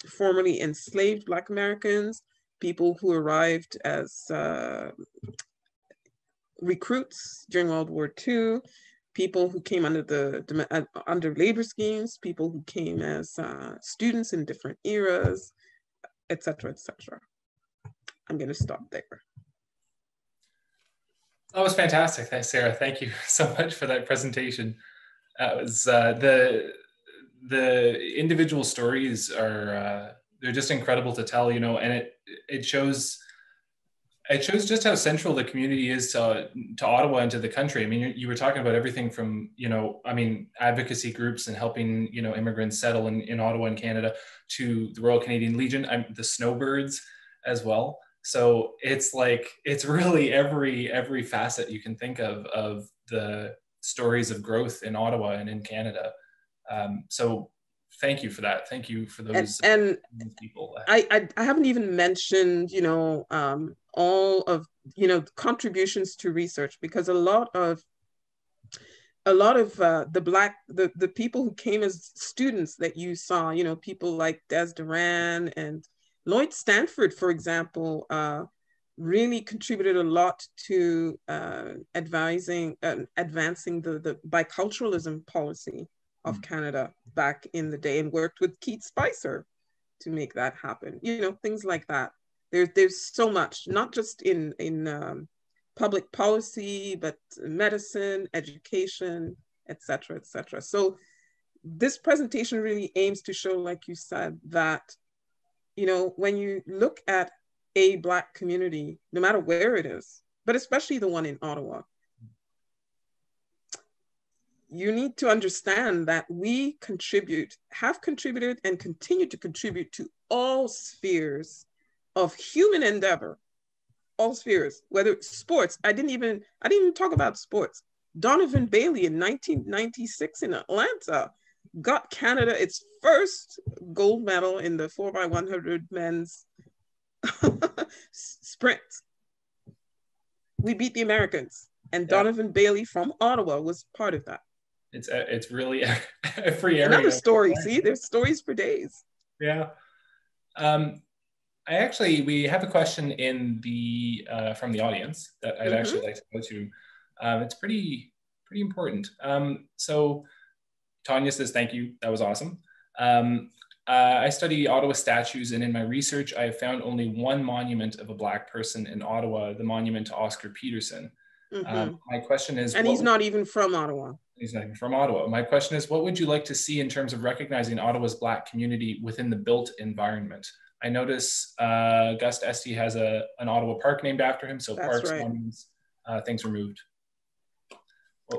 formerly enslaved Black Americans, people who arrived as recruits during World War II, people who came under labor schemes, people who came as students in different eras, et cetera, et cetera. I'm going to stop there. That was fantastic. Thanks, Sarah. Thank you so much for that presentation. That was the the individual stories are, they're just incredible to tell, you know, and it shows just how central the community is to Ottawa and to the country. I mean, you were talking about everything from, you know, I mean, advocacy groups and helping, you know, immigrants settle in Ottawa and Canada, to the Royal Canadian Legion, the snowbirds as well. So it's like, it's really every facet you can think of the stories of growth in Ottawa and in Canada. So thank you for that. Thank you for those, and people. I haven't even mentioned, you know, all of, you know, contributions to research, because a lot of the people who came as students that you saw, you know, people like Des Duran and Lloyd Stanford, for example, really contributed a lot to advancing the biculturalism policy of Canada back in the day, and worked with Keith Spicer to make that happen. You know, things like that. There's so much, not just in public policy, but medicine, education, etc., etc. So this presentation really aims to show, like you said, that, you know, when you look at a Black community, no matter where it is, but especially the one in Ottawa, you need to understand that we have contributed, and continue to contribute to all spheres of human endeavor, all spheres, whether it's sports. I didn't even talk about sports. Donovan Bailey in 1996 in Atlanta got Canada its first gold medal in the 4x100 men's sprint. We beat the Americans, and Donovan Bailey from Ottawa was part of that. It's really every area. Another story. See, there's stories for days. Yeah. We have a question in the from the audience that I'd actually like to go to. It's pretty important. So Tanya says, thank you. That was awesome. I study Ottawa statues, and in my research, I have found only one monument of a Black person in Ottawa, the monument to Oscar Peterson. My question is— and he's not even from Ottawa. He's not even from Ottawa. My question is, what would you like to see in terms of recognizing Ottawa's Black community within the built environment? I notice Gus Esty has an Ottawa park named after him, so parks, monuments, things removed.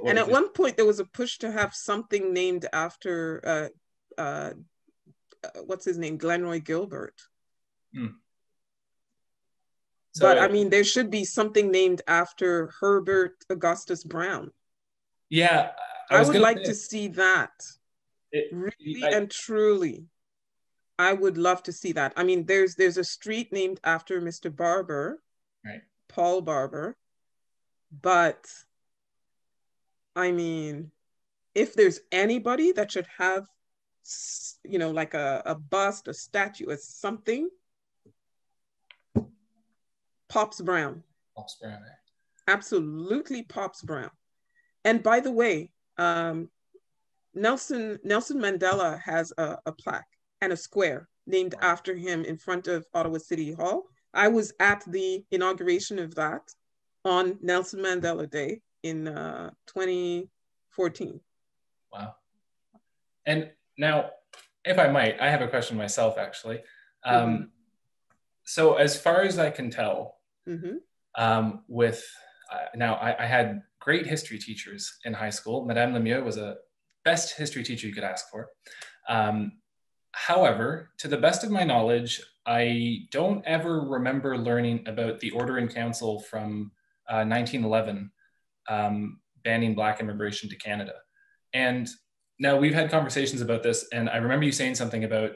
And at one point, there was a push to have something named after, what's his name, Glenroy Gilbert. So, but I mean, there should be something named after Herbert Augustus Brown. Yeah. I would like to see that. And truly. I would love to see that. I mean, there's a street named after Mr. Barber, right? Paul Barber. But I mean, if there's anybody that should have, you know, like a bust, a statue, or something, Pops Brown. Pops Brown. Absolutely, Pops Brown. And by the way, Nelson Mandela has a plaque and a square named after him in front of Ottawa City Hall. I was at the inauguration of that on Nelson Mandela Day in 2014. Wow. And now, if I might, I have a question myself, actually. So as far as I can tell, now I had great history teachers in high school. Madame Lemieux was a best history teacher you could ask for. However, to the best of my knowledge, I don't ever remember learning about the Order in Council from 1911 banning Black immigration to Canada. And now we've had conversations about this, and I remember you saying something about,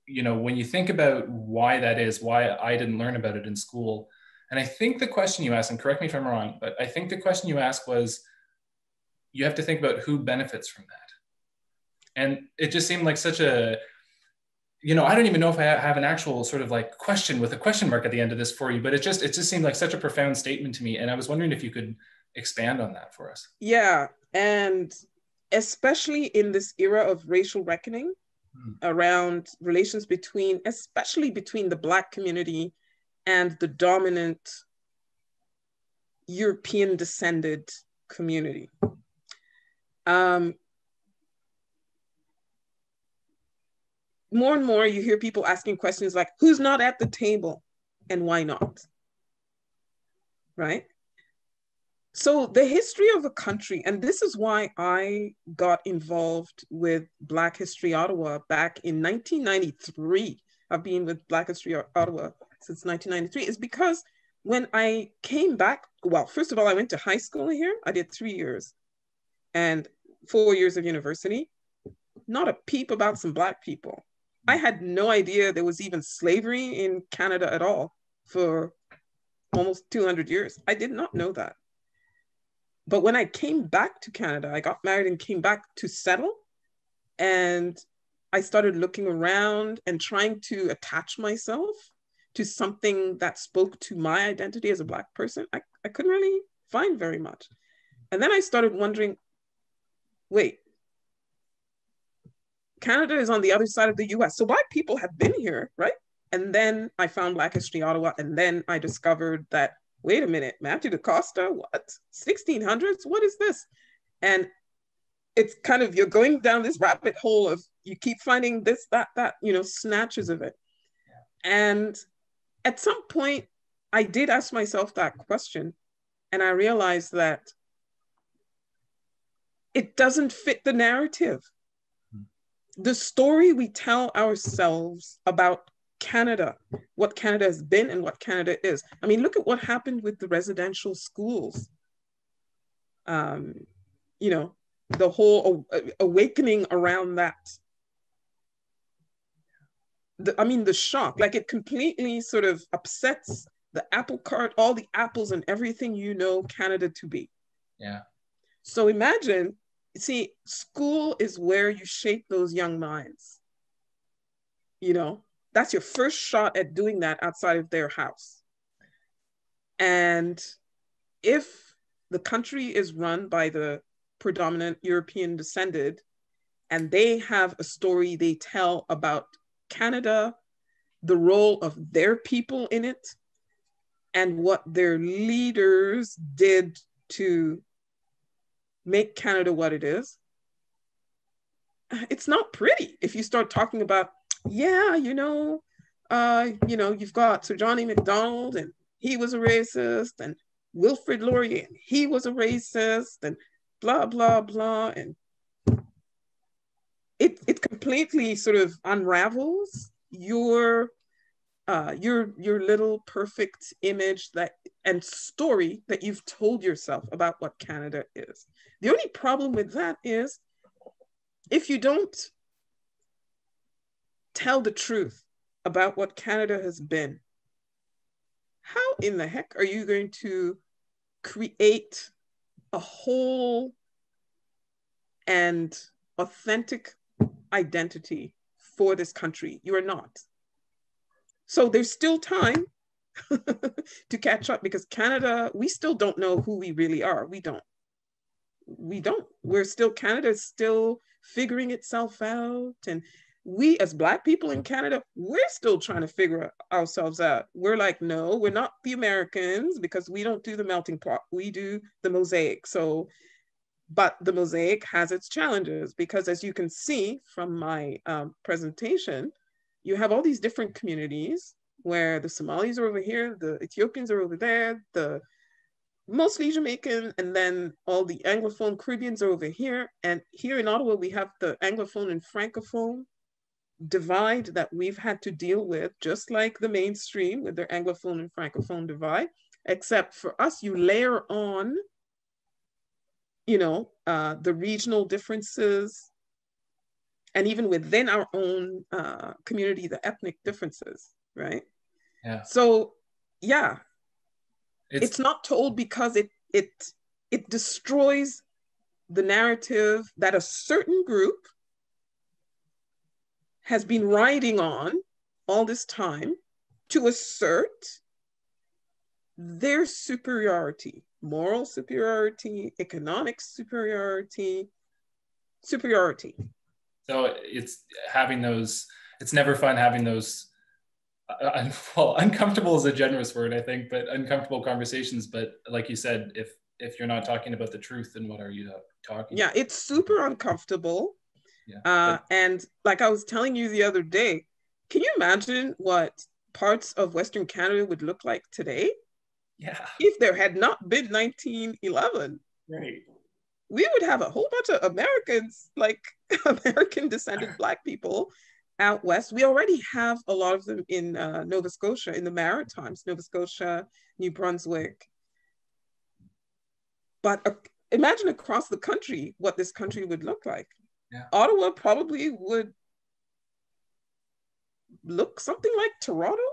you know, when you think about why that is, why I didn't learn about it in school. And I think the question you asked, and correct me if I'm wrong, but I think the question you asked was, you have to think about who benefits from that. And it just seemed like such a, you know, I don't even know if I have an actual sort of like question with a question mark at the end of this for you, but it just seemed like such a profound statement to me. And I was wondering if you could expand on that for us. Yeah, and especially in this era of racial reckoning around relations especially between the Black community and the dominant European descended community. more and more you hear people asking questions like, who's not at the table and why not? Right? So the history of a country, and this is why I got involved with Black History Ottawa back in 1993. I've been with Black History Ottawa since 1993, is because when I came back, well, first of all, I went to high school here. I did 3 years and 4 years of university. Not a peep about some Black people. I had no idea there was even slavery in Canada at all for almost 200 years. I did not know that. But when I came back to Canada, I got married and came back to settle. And I started looking around and trying to attach myself to something that spoke to my identity as a Black person. I couldn't really find very much. And then I started wondering, wait, Canada is on the other side of the US. So Black people have been here, right? And then I found Black History Ottawa. And then I discovered that, wait a minute, Matthew DaCosta, what? 1600s? What is this? And it's kind of, you're going down this rabbit hole of, you keep finding this, that, snatches of it. And at some point, I did ask myself that question. And I realized that it doesn't fit the narrative. The story we tell ourselves about Canada, what Canada has been and what Canada is. I mean, look at what happened with the residential schools. The whole awakening around that. The shock, like it completely sort of upsets the apple cart, all the apples and everything you know Canada to be. Yeah. So imagine, see, school is where you shape those young minds. That's your first shot at doing that outside of their house. And if the country is run by the predominant European descended, and they have a story they tell about Canada, the role of their people in it, and what their leaders did to make Canada what it is, it's not pretty. If you start talking about, you've got Sir John A. Macdonald, and he was a racist, and Wilfrid Laurier, and he was a racist, and blah, blah, blah. And it completely sort of unravels your little perfect image and story that you've told yourself about what Canada is. The only problem with that is, if you don't tell the truth about what Canada has been, how in the heck are you going to create a whole and authentic identity for this country? You are not. So there's still time to catch up, because Canada, we still don't know who we really are. We don't. Canada is still figuring itself out. And we as Black people in Canada, we're still trying to figure ourselves out. We're like, no, we're not the Americans, because we don't do the melting pot. We do the mosaic. But the mosaic has its challenges, because as you can see from my presentation, you have all these different communities where the Somalis are over here, the Ethiopians are over there, the mostly Jamaican, and then all the Anglophone Caribbeans are over here. And here in Ottawa, we have the Anglophone and Francophone divide that we've had to deal with, just like the mainstream with their Anglophone and Francophone divide, except for us, you layer on, the regional differences, and even within our own community, the ethnic differences, right? Yeah. So, yeah, it's not told because it destroys the narrative that a certain group has been riding on all this time to assert their superiority, moral superiority, economic superiority. So it's never fun having those, uncomfortable is a generous word, I think, but uncomfortable conversations. But like you said, if you're not talking about the truth, then what are you talking about? It's super uncomfortable. Yeah. And like I was telling you the other day, can you imagine what parts of Western Canada would look like today Yeah. if there had not been 1911? Right. We would have a whole bunch of Americans, like American descended Black people out west. We already have a lot of them in Nova Scotia, in the Maritimes, Nova Scotia, New Brunswick. But imagine across the country what this country would look like. Yeah. Ottawa probably would look something like Toronto,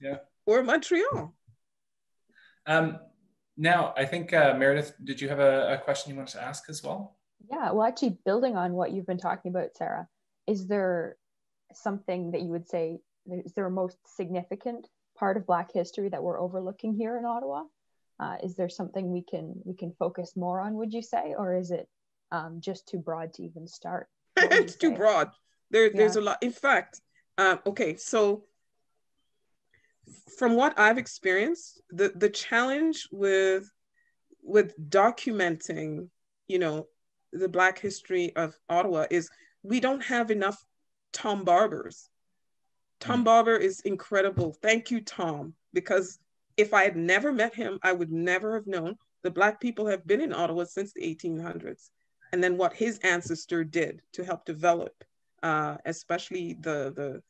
yeah, or Montreal. Now, I think Meredith, did you have a question you wanted to ask as well? Yeah, well, actually, building on what you've been talking about, Sarah, is there something that you would say, is there a most significant part of Black history that we're overlooking here in Ottawa? Is there something we can focus more on, would you say, or is it just too broad to even start? It's too broad. There's a lot. In fact, okay, so from what I've experienced, the challenge with documenting, the Black history of Ottawa is we don't have enough Tom Barbers. Tom Barber is incredible. Thank you, Tom, because if I had never met him, I would never have known the Black people have been in Ottawa since the 1800s. And then what his ancestor did to help develop, especially the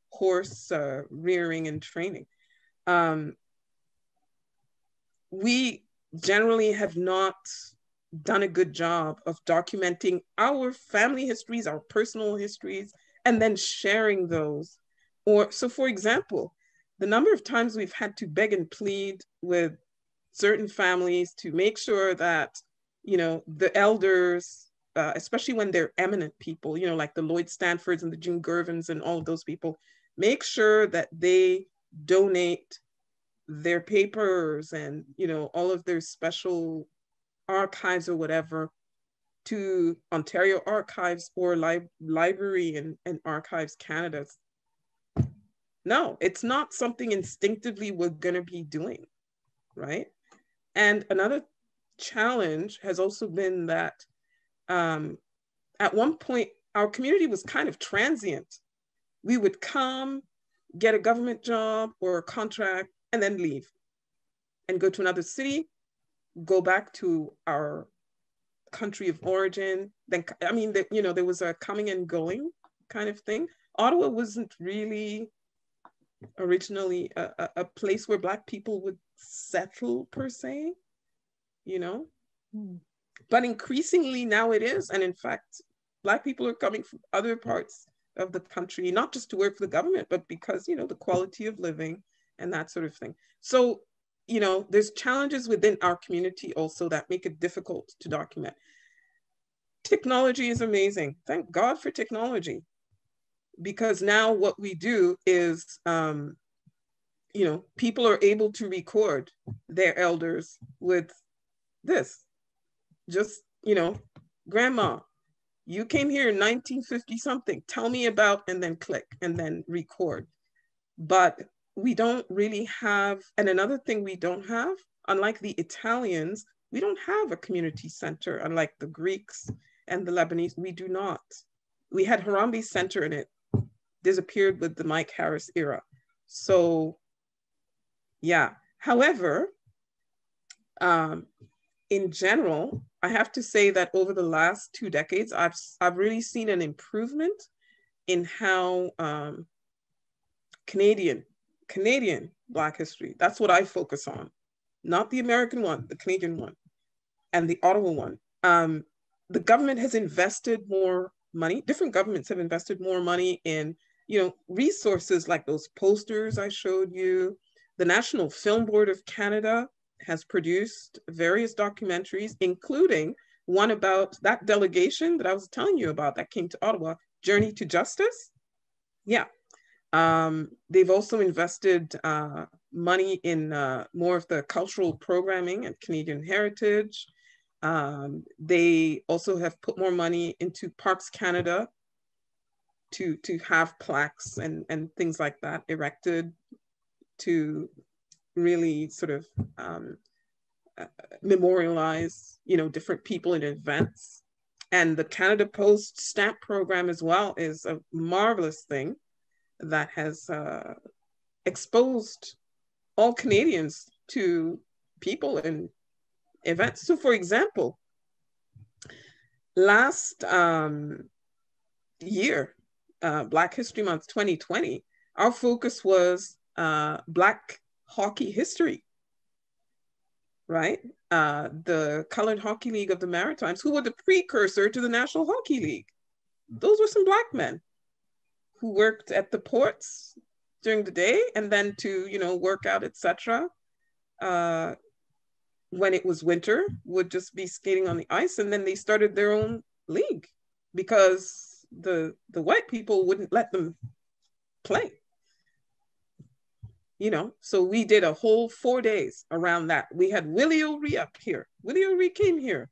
horse rearing and training. We generally have not done a good job of documenting our family histories, our personal histories, and then sharing those. So for example, the number of times we've had to beg and plead with certain families to make sure that, the elders, especially when they're eminent people, like the Lloyd Stanfords and the June Gervins and all of those people, make sure that they donate their papers and, all of their special archives or whatever to Ontario Archives or Library and Archives Canada. No, it's not something instinctively we're going to be doing, right? And another challenge has also been that at one point, our community was kind of transient. We would come, get a government job or a contract, and then leave and go to another city, go back to our country of origin. Then, there was a coming and going kind of thing. Ottawa wasn't really originally a place where Black people would settle per se, But increasingly now it is. And in fact, Black people are coming from other parts of the country, not just to work for the government, but because, the quality of living and that sort of thing. So, there's challenges within our community also that make it difficult to document. Technology is amazing. Thank God for technology. Because now what we do is, people are able to record their elders with this. Just, grandma, you came here in 1950 something, tell me about, and then click and then record. But we don't really have, and another thing we don't have, unlike the Italians, we don't have a community center, unlike the Greeks and the Lebanese, we do not. We had Harambee Center and it disappeared with the Mike Harris era. So yeah, however, in general, I have to say that over the last 2 decades, I've really seen an improvement in how Canadian Black history, that's what I focus on, not the American one, the Canadian one, and the Ottawa one. The government has invested more money, different governments have invested more money in, resources like those posters I showed you. The National Film Board of Canada has produced various documentaries, including one about that delegation that I was telling you about that came to Ottawa, Journey to Justice. Yeah. They've also invested money in more of the cultural programming and Canadian heritage. They also have put more money into Parks Canada to have plaques and things like that erected to really sort of memorialize, different people and events. And the Canada Post stamp program as well is a marvelous thing that has exposed all Canadians to people and events. So for example, last year, Black History Month 2020, our focus was Black hockey history, right? The Colored Hockey League of the Maritimes, who were the precursor to the National Hockey League. Those were some Black men who worked at the ports during the day and then to, you know, work out, etc. When it was winter, would just be skating on the ice, and then they started their own league because the white people wouldn't let them play. You know, so we did a whole 4 days around that. We had Willie O'Ree up here. Willie O'Ree came here,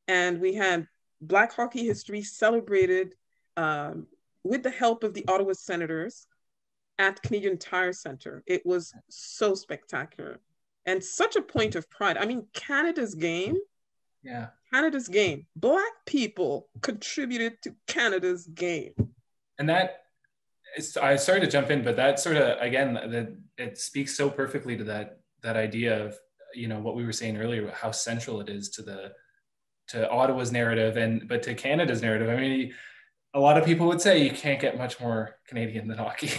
and we had Black hockey history celebrated with the help of the Ottawa Senators at Canadian Tire Centre. It was so spectacular and such a point of pride. I mean, Canada's game. Yeah. Canada's game. Black people contributed to Canada's game. And that, I started to jump in, but that sort of, again, it speaks so perfectly to that idea of, you know, what we were saying earlier, how central it is to Ottawa's narrative, but to Canada's narrative. I mean, a lot of people would say you can't get much more Canadian than hockey.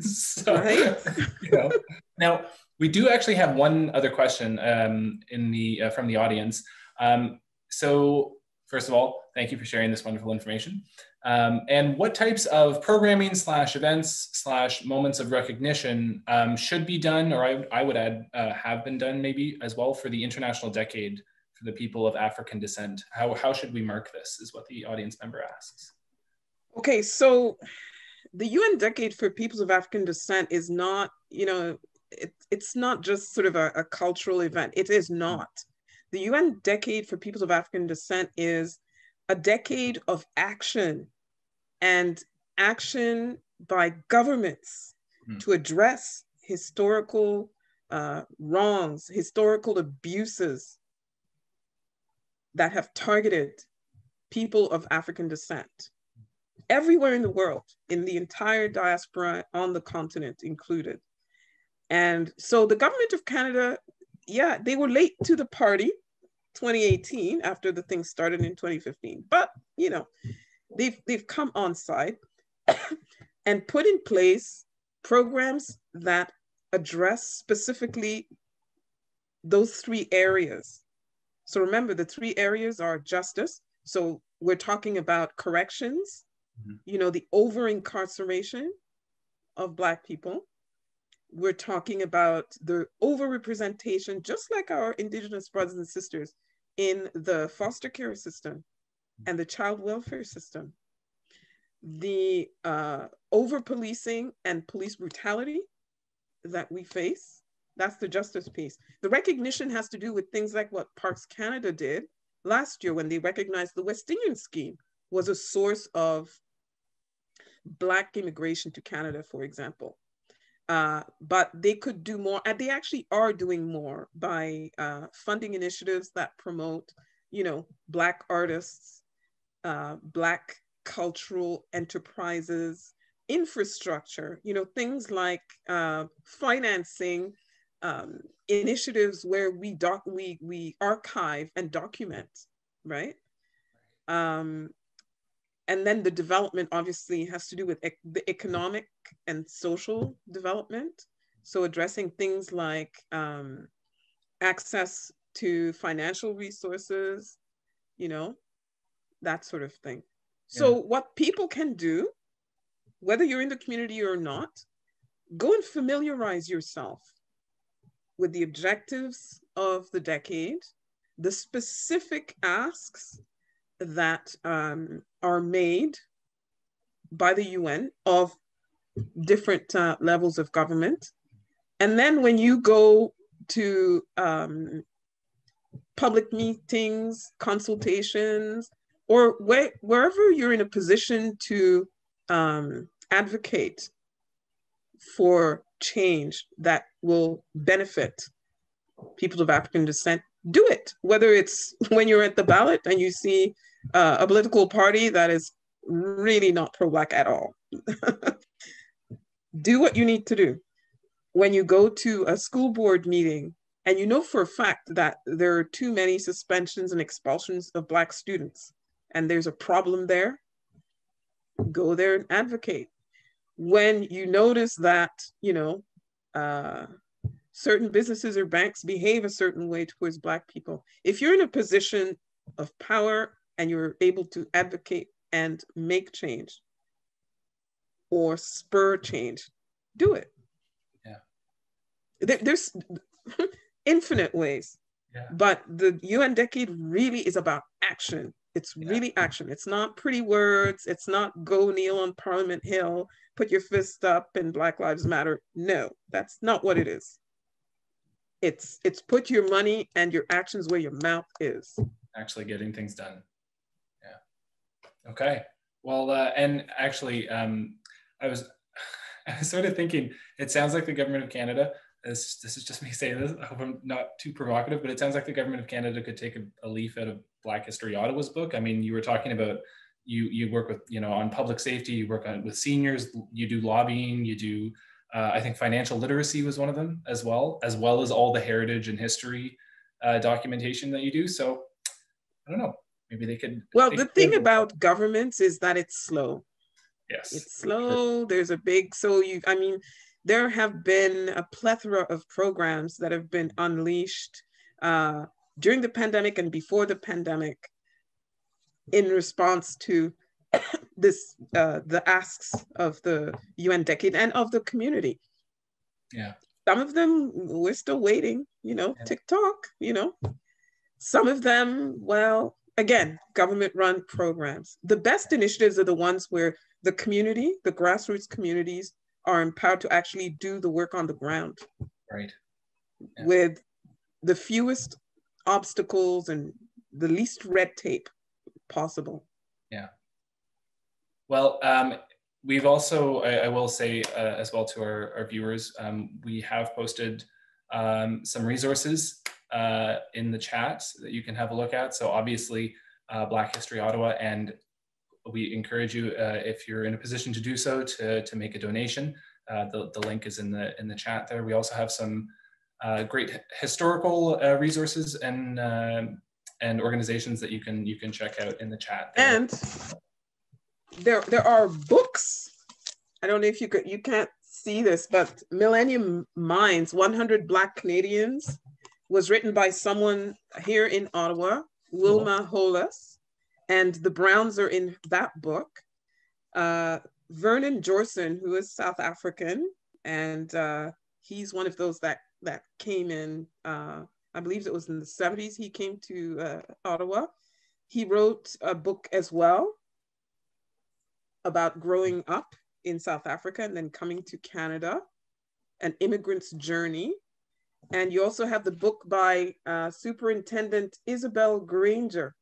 So, right? You know. Now, we do actually have one other question from the audience. So first of all, thank you for sharing this wonderful information. And what types of programming / events / moments of recognition should be done, or I would add have been done maybe as well, for the International Decade for the people of African descent? How should we mark this, is what the audience member asks. Okay, so the UN Decade for Peoples of African Descent is not, you know, it's not just sort of a cultural event. It is not. The UN Decade for Peoples of African Descent is a decade of action, and action by governments to address historical wrongs, historical abuses that have targeted people of African descent everywhere in the world, in the entire diaspora, on the continent included. And so the government of Canada, yeah, they were late to the party, 2018, after the thing started in 2015. But, you know, they've come on side and put in place programs that address specifically those 3 areas. So remember, the 3 areas are justice. So we're talking about corrections, you know, the over-incarceration of Black people. We're talking about the over-representation, just like our Indigenous brothers and sisters, in the foster care system and the child welfare system. The over-policing and police brutality that we face, that's the justice piece. The recognition has to do with things like what Parks Canada did last year when they recognized the West Indian scheme was a source of Black immigration to Canada, for example. But they could do more, and they actually are doing more by funding initiatives that promote, you know, Black artists, Black cultural enterprises, infrastructure, you know, things like financing initiatives where we archive and document, right? And then the development obviously has to do with the economic and social development. So addressing things like access to financial resources, you know, that sort of thing. Yeah. So what people can do, whether you're in the community or not, go and familiarize yourself with the objectives of the decade, the specific asks that are made by the UN of different levels of government. And then when you go to public meetings, consultations, or wherever you're in a position to advocate for change that will benefit people of African descent, do it. Whether it's when you're at the ballot and you see a political party that is really not pro-Black at all. Do what you need to do. When you go to a school board meeting and you know for a fact that there are too many suspensions and expulsions of Black students, and there's a problem there, go there and advocate. When you notice that, certain businesses or banks behave a certain way towards Black people, if you're in a position of power and you're able to advocate and make change or spur change, do it. There's infinite ways, but the UN decade really is about action. It's really action. It's not pretty words. It's not go kneel on Parliament Hill, put your fist up and Black Lives Matter. No, that's not what it is. It's put your money and your actions where your mouth is. Actually getting things done. Yeah. Okay. Well, and actually, I was sort of thinking, it sounds like the government of Canada, this is just me saying this, I hope I'm not too provocative, but it sounds like the government of Canada could take a leaf out of Black History Ottawa's book. I mean, you were talking about, you work with, on public safety, you work with seniors, you do lobbying, you do, I think financial literacy was one of them as well as all the heritage and history documentation that you do. So I don't know, maybe they could. Well, the thing about governments is that it's slow. Yes. It's slow. There's a big, there have been a plethora of programs that have been unleashed during the pandemic and before the pandemic in response to the asks of the UN decade and of the community. Yeah. Some of them, we're still waiting, TikTok, Some of them, well, again, government-run programs. The best initiatives are the ones where the community, the grassroots communities, are empowered to actually do the work on the ground. Right. Yeah. With the fewest obstacles and the least red tape possible. Yeah. Well, we've also, I will say as well to our viewers, we have posted some resources in the chat that you can have a look at. So obviously Black History Ottawa, and we encourage you, if you're in a position to do so, to make a donation. The link is in the chat there. We also have some great historical resources and organizations that you can check out in the chat there. And there are books. I don't know if you can't see this, but Millennium Minds, 100 Black Canadians, was written by someone here in Ottawa, Wilma Holas. And the Browns are in that book. Vernon Jorson, who is South African, and he's one of those that came in, I believe it was in the 70s, he came to Ottawa. He wrote a book as well about growing up in South Africa and then coming to Canada, An Immigrant's Journey. And you also have the book by Superintendent Isobel Granger.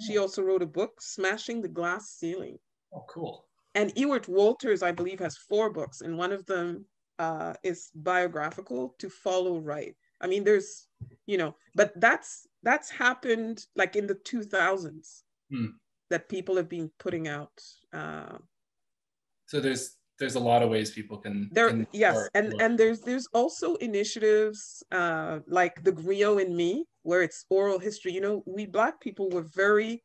She also wrote a book, Smashing the Glass Ceiling. Oh, cool. And Ewart Walters, I believe, has 4 books, and one of them is biographical, To Follow Right. I mean, there's, but that's happened like in the 2000s that people have been putting out. So there's a lot of ways people can. Yes, and there's also initiatives like the Griot in Me, where it's oral history. We Black people were very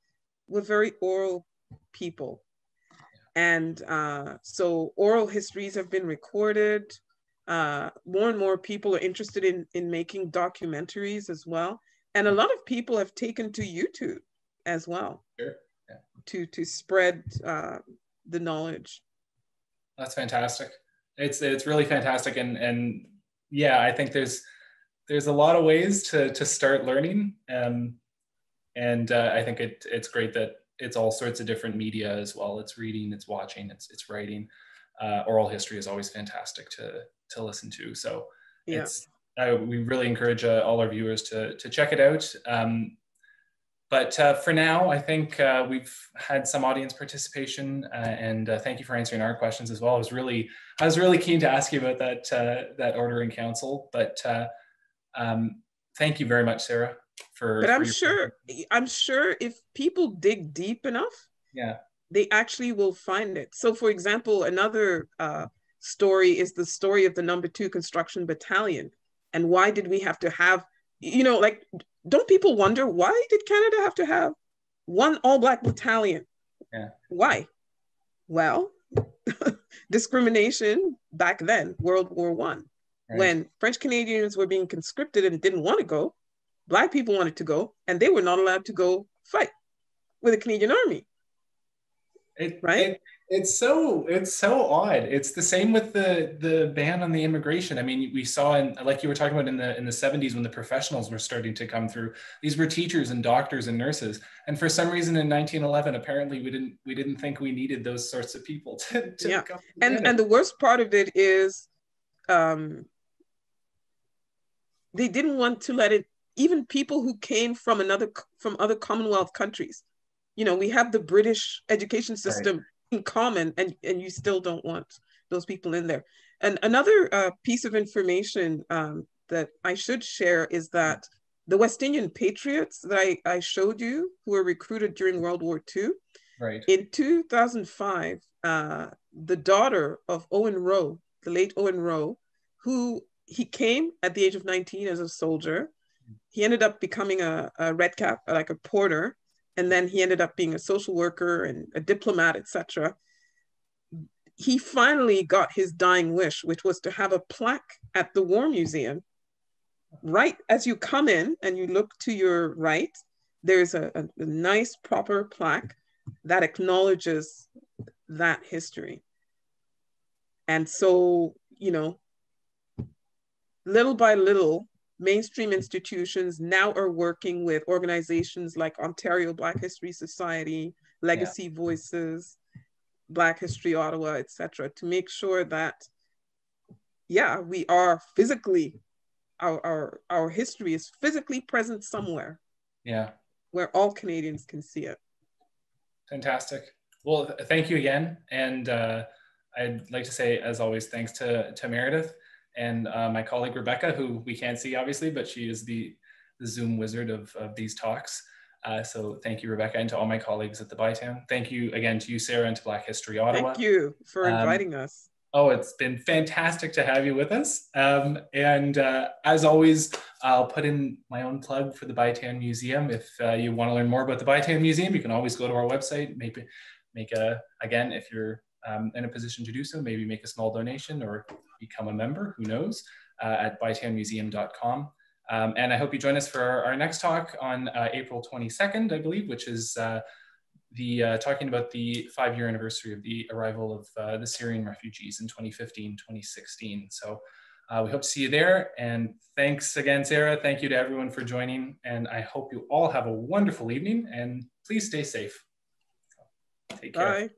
oral people. And so oral histories have been recorded. More and more people are interested in making documentaries as well. And a lot of people have taken to YouTube as well. Sure. Yeah. To spread the knowledge. That's fantastic. It's really fantastic. And yeah, I think there's a lot of ways to start learning. And I think it's great that it's all sorts of different media as well. It's reading, it's watching, it's writing. Oral history is always fantastic to listen to. So yeah. We really encourage all our viewers to check it out. But for now, I think we've had some audience participation, and thank you for answering our questions as well. I was really keen to ask you about that Order in Council, but thank you very much, Sarah, But I'm sure if people dig deep enough, yeah, they actually will find it. So for example, another story is the story of the number 2 construction battalion. And why did we have to have, like, don't people wonder, why did Canada have to have one all-Black battalion? Yeah. Why? Well, discrimination back then, World War I. Right. When French Canadians were being conscripted and didn't want to go, Black people wanted to go, and they were not allowed to go fight with the Canadian Army. It's so odd. It's the same with the ban on the immigration. I mean, we saw like you were talking about in the 70s when the professionals were starting to come through. These were teachers and doctors and nurses, and for some reason in 1911, apparently we didn't think we needed those sorts of people to yeah. And the worst part of it is, they didn't want to let it. Even people who came from other Commonwealth countries. We have the British education system in common, and you still don't want those people in there. And another piece of information that I should share is that the West Indian Patriots that I showed you, who were recruited during World War II, in 2005, the daughter of Owen Roe, the late Owen Roe, he came at the age of 19 as a soldier. He ended up becoming a red cap, like a porter. And then he ended up being a social worker and a diplomat, etc. He finally got his dying wish, which was to have a plaque at the War Museum. Right as you come in and you look to your right, there's a nice, proper plaque that acknowledges that history. And so, little by little, mainstream institutions now are working with organizations like Ontario Black History Society, Legacy Voices, Black History Ottawa, etc., to make sure that, we are physically, our history is physically present somewhere. Yeah. Where all Canadians can see it. Fantastic. Well, thank you again. And I'd like to say, as always, thanks to Meredith and my colleague Rebecca, who we can't see obviously, but she is the Zoom wizard of these talks. So thank you, Rebecca, and to all my colleagues at the Bytown. Thank you again to you, Sarah, and to Black History Ottawa. Thank you for inviting us. Oh, it's been fantastic to have you with us. And as always, I'll put in my own plug for the Bytown Museum. If you want to learn more about the Bytown Museum, you can always go to our website, again, if you're in a position to do so, maybe make a small donation or become a member, who knows, at bytownmuseum.com. And I hope you join us for our next talk on April 22nd, I believe, which is talking about the 5-year anniversary of the arrival of the Syrian refugees in 2015-2016. So we hope to see you there. And thanks again, Sarah. Thank you to everyone for joining. And I hope you all have a wonderful evening, and please stay safe. Take care. Bye.